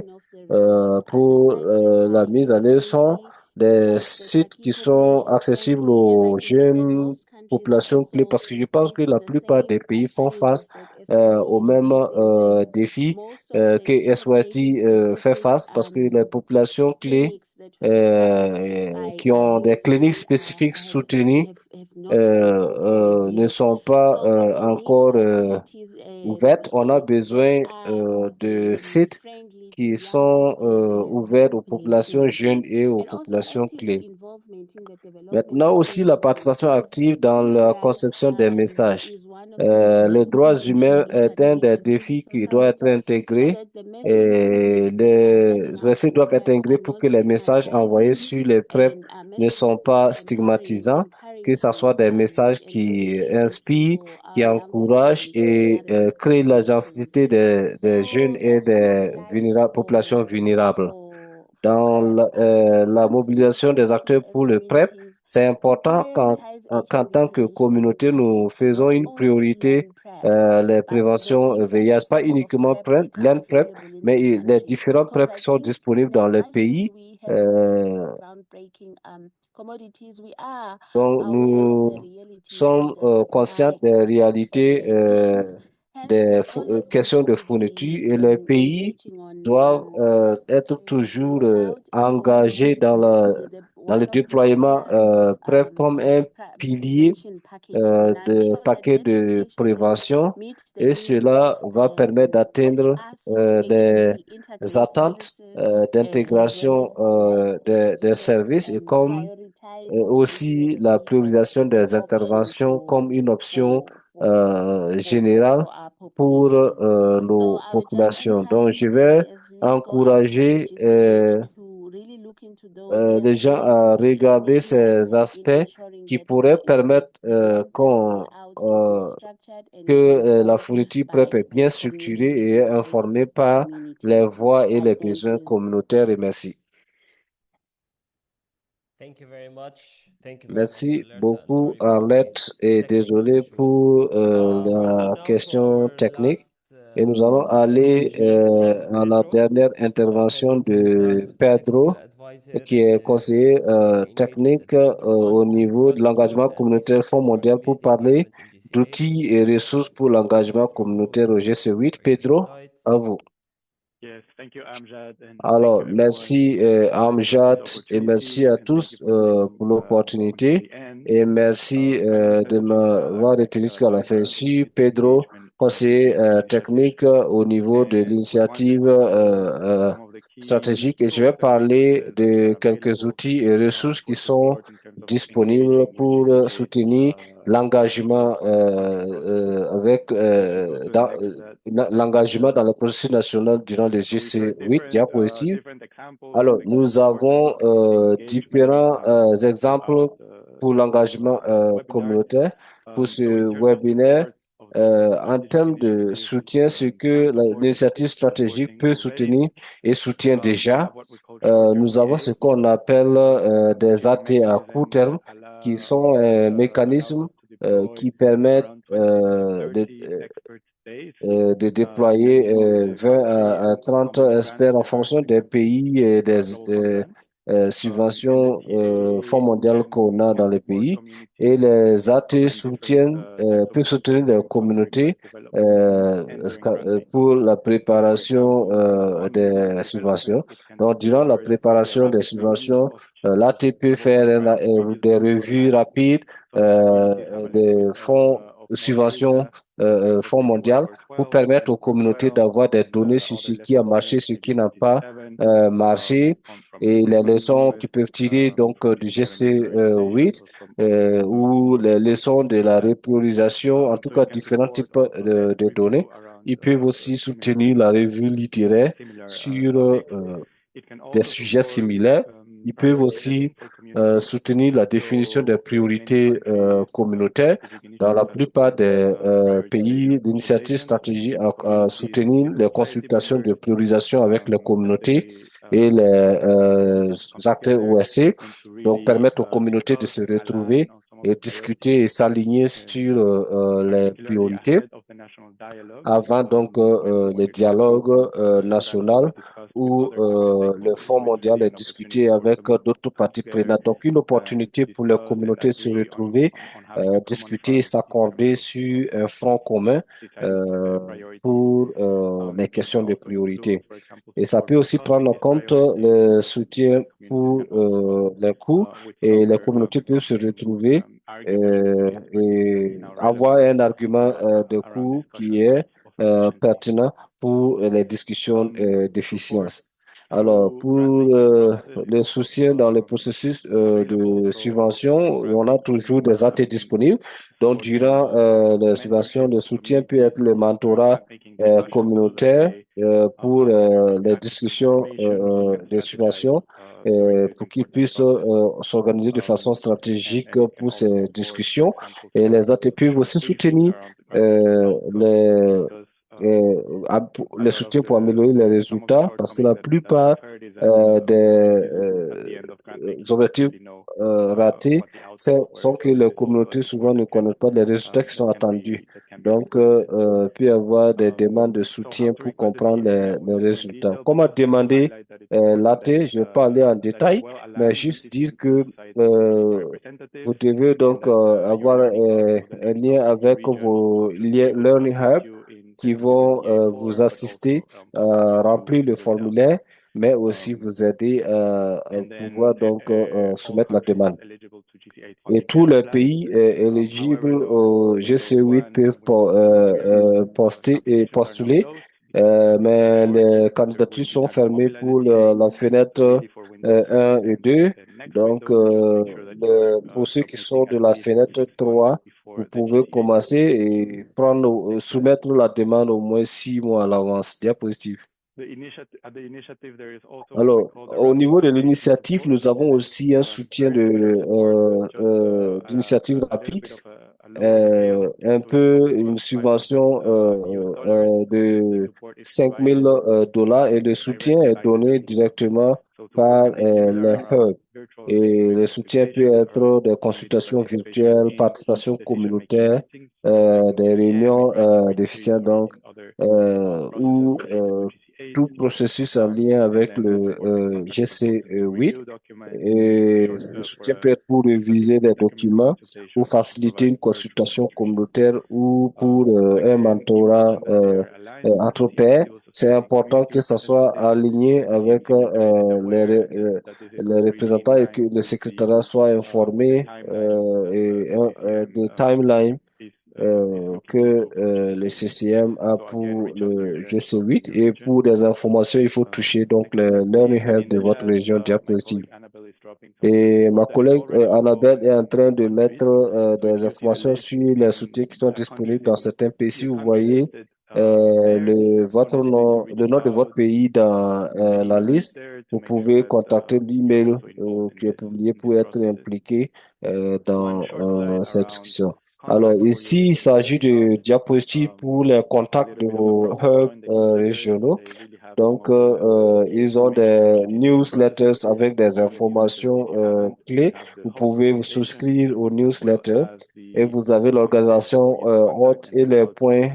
pour la mise en œuvre sont des sites qui sont accessibles aux jeunes populations clés parce que je pense que la plupart des pays font face aux mêmes défis que SYT fait face parce que les populations clés qui ont des cliniques spécifiques soutenues ne sont pas encore ouvertes. On a besoin de sites qui sont ouverts aux populations jeunes et aux populations clés. Maintenant aussi la participation active dans la conception des messages. Les droits humains est un des défis qui doit être intégré et les OSC doivent être intégrés pour que les messages envoyés sur les PrEP ne sont pas stigmatisants, que ce soit des messages qui inspirent, qui encouragent et créent l'agencité des jeunes et des populations vulnérables. Dans la mobilisation des acteurs pour le PrEP, c'est important qu'en tant que communauté, nous faisons une priorité les préventions VIH, pas uniquement l'INPrEP, mais les différents PrEP qui sont disponibles dans le pays. Donc, nous sommes conscients des réalités questions de fourniture et les pays doivent être toujours engagés dans le déploiement prêt comme un pilier de paquet de prévention et cela va permettre d'atteindre les attentes d'intégration des services et comme aussi la priorisation des interventions comme une option générale pour nos populations. Donc, je vais encourager les gens à regarder ces aspects qui pourraient permettre que la fourniture PrEP est bien structurée et est informée par les voies et les besoins communautaires. Et merci. Thank you very much. Thank you very much, Merci Arlette. And beaucoup, sorry for the Arlette, et technical désolé issues. pour We will la now question for the technique. last Et nous allons aller à la dernière intervention de Pedro, qui est conseiller technique au niveau de l'engagement communautaire Fonds mondial pour parler d'outils et ressources pour l'engagement communautaire au GC8. Pedro, à vous. Yes, thank you, Amjad, and Alors, thank you everyone merci for Amjad the et merci opportunity, à and thank tous you for staying pour until l'opportunité the end. et merci de Pedro m'avoir Silva, retenu jusqu'à la fin. Je advisor suis of Pedro, engagement conseiller initiative, technique au niveau de and we wanted l'initiative to cover some of the key stratégique et je vais tools and parler resources de that are quelques available outils et ressources qui for sont support in terms of disponibles engaging with pour GCA soutenir l'engagement l'engagement dans le processus national durant le So we share GC8 diapositive. different examples Alors, when it nous comes to, for avons example, engagement différents exemples throughout pour l'engagement webinars, communautaire. Pour ce so in terms of webinaire, support of the en strategic termes de initiatives soutien, ce can que support l'initiative and stratégique supporting peut already, soutenir et soutient we déjà, have what we call short-term nous avons ce PAs, qu'on appelle which des is a AT à court mechanism terme, that qui sont un mécanisme allows us to deploy qui permettent around 20 to 30 expert days de déployer depending on the 20 country à and how 30 many grants experts en that are fonction des pays et des available for them. subventions And Fonds mondial qu'on a dans les pays. Et communities les AT around different soutiennent, types of peuvent soutenir les communautés framework development and during grant pour making. la For préparation example, on des grant subventions. development, it can Donc, durant la support the préparation des rapid review subventions, of l'AT peut faire grant des pages revues beforehand. rapides Some communities have a des need fonds of more subventions data that Fonds may be mondial pour permettre aux communautés d'avoir des données sur ce qui a marché, ce qui n'a pas marché et les leçons qu'ils peuvent tirer donc du GC8 ou les leçons de la repriorisation, en tout cas différents types de données. Ils peuvent aussi soutenir la revue littéraire sur des sujets similaires. Ils peuvent aussi soutenir la définition des priorités communautaires. Dans la plupart des pays, l'initiative stratégique à soutenir les consultations de priorisation avec les communautés et les acteurs OSC, donc permettre aux communautés de se retrouver et discuter et s'aligner sur les priorités avant donc le dialogue national où le Fonds mondial est discuté avec d'autres parties prenantes. Donc, une opportunité pour les communautés de se retrouver, discuter et s'accorder sur un front commun pour les questions de priorité. Et ça peut aussi prendre en compte le soutien pour les coûts et les communautés peuvent se retrouver et avoir un argument de coût qui est pertinent pour les discussions d'efficience. Alors, pour le soutien dans le processus de subvention, on a toujours des AT disponibles. Donc, durant les subventions, le soutien peut être le mentorat communautaire pour les discussions de subvention pour qu'ils puissent s'organiser de façon stratégique pour ces discussions. Et les AT peuvent aussi soutenir les soutiens pour améliorer les résultats parce que la plupart des objectifs ratés sont que les communautés souvent ne connaissent pas les résultats qui sont attendus. Donc, il peut y avoir des demandes de soutien pour comprendre les résultats. Comment demander l'AT? Je ne vais pas aller en détail, mais juste dire que vous devez donc avoir un lien avec vos Learning Hub qui vont vous assister à remplir le formulaire, mais aussi vous aider à pouvoir donc soumettre la demande. Et tous les pays éligibles au GC8 peuvent poster et postuler, mais les candidatures sont fermées pour la fenêtre 1 et 2. Donc, pour ceux qui sont de la fenêtre 3, vous pouvez commencer et soumettre la demande au moins 6 mois à l'avance. Diapositive. Alors, au niveau de l'initiative, nous avons aussi un soutien d'initiative rapide, un peu une subvention de $5,000 et le soutien est donné directement par les hubs. Et le soutien peut être des consultations virtuelles, participation communautaire, des réunions déficientes donc, ou tout processus en lien avec le GC8. Et le soutien peut être pour réviser des documents, pour faciliter une consultation communautaire ou pour un mentorat entre pairs. C'est important que ça soit aligné avec les représentants et que le secrétariat soit informé des timelines que le CCM a pour le GC8 et pour des informations, il faut toucher donc le Learning Hub de votre région diapositive. Et ma collègue Annabelle est en train de mettre des informations sur les soutiens qui sont disponibles dans certains pays. Si vous voyez le nom de votre pays dans la liste, vous pouvez contacter l'email qui est publié pour être impliqué dans cette discussion. Alors, ici, il s'agit de diapositives pour les contacts de vos hubs régionaux. Donc, ils ont des newsletters avec des informations clés. Vous pouvez vous souscrire aux newsletters et vous avez l'organisation hôte et les points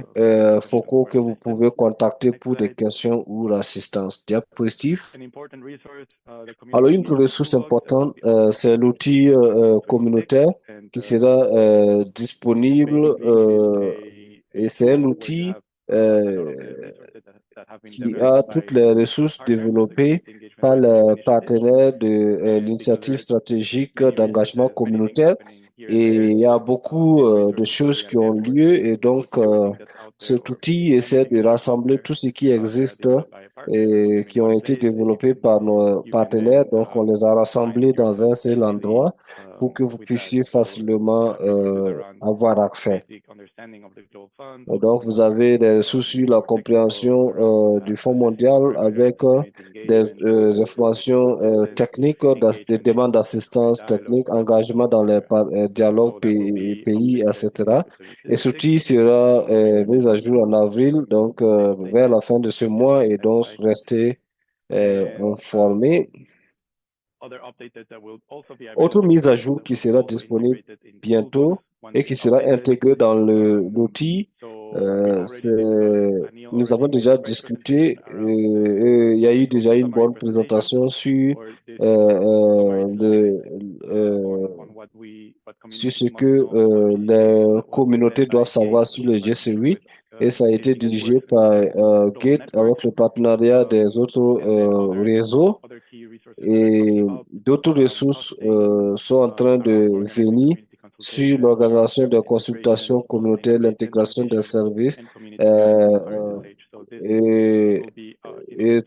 focaux que vous pouvez contacter pour des questions ou l'assistance. Diapositive. Alors, une ressource importante, c'est l'outil communautaire qui sera disponible et c'est un outil qui a toutes les ressources développées par les partenaires de l'initiative stratégique d'engagement communautaire. Et il y a beaucoup de choses qui ont lieu et donc cet outil essaie de rassembler tout ce qui existe et qui ont été développés par nos partenaires. Donc on les a rassemblés dans un seul endroit pour que vous puissiez facilement avoir accès. Donc, vous avez des ressources sur la compréhension du Fonds mondial avec des informations techniques, des demandes d'assistance technique, engagement dans les dialogues pays, etc. Et ce outil sera mis à jour en avril, donc vers la fin de ce mois, et donc restez informés. Autre mise à jour qui sera disponible bientôt et qui sera intégrée dans l'outil, nous avons déjà discuté, il y a eu déjà une bonne présentation sur sur ce que les communautés doivent savoir sur le GC8 et ça a été dirigé par Gate avec le partenariat des autres réseaux. Et d'autres ressources sont en train de venir sur l'organisation de consultations communautaires, l'intégration des services et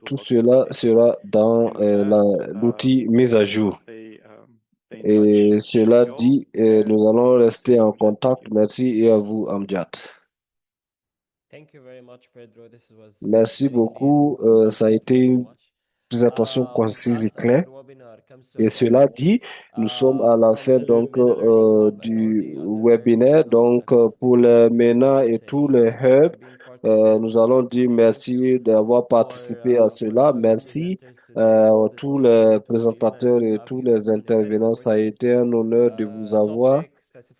tout cela sera dans l'outil mise à jour. Et cela dit, nous allons rester en contact. Merci et à vous, Amjad. Merci beaucoup. Ça a été une présentation concise et claire. Et cela dit, nous sommes à la fin donc du webinaire. Donc pour les MENA et tous les hubs, nous allons dire merci d'avoir participé à cela. Merci à tous les présentateurs et tous les intervenants. Ça a été un honneur de vous avoir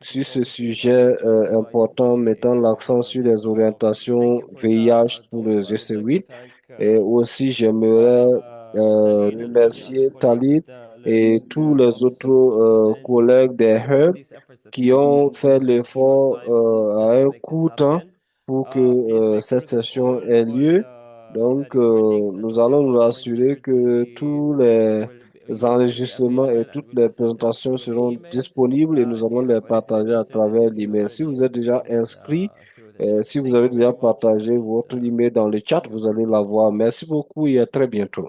sur ce sujet important, mettant l'accent sur les orientations VIH pour le GC8. Et aussi, j'aimerais remercier Talib et tous les autres collègues des hubs qui ont fait l'effort à un court temps pour que Please make cette first of session all ait for lieu. the Donc, recordings and nous all allons nous documents assurer que tous les you will be enregistrements et available and toutes we les can send them présentations through the seront email. disponibles et nous If allons you les have already partager à registered and travers if you l'email. Si vous êtes already déjà joined inscrit, through the chat, si vous thank avez you déjà very much partagé and votre email dans le chat, vous allez l'avoir. Merci beaucoup et à très bientôt.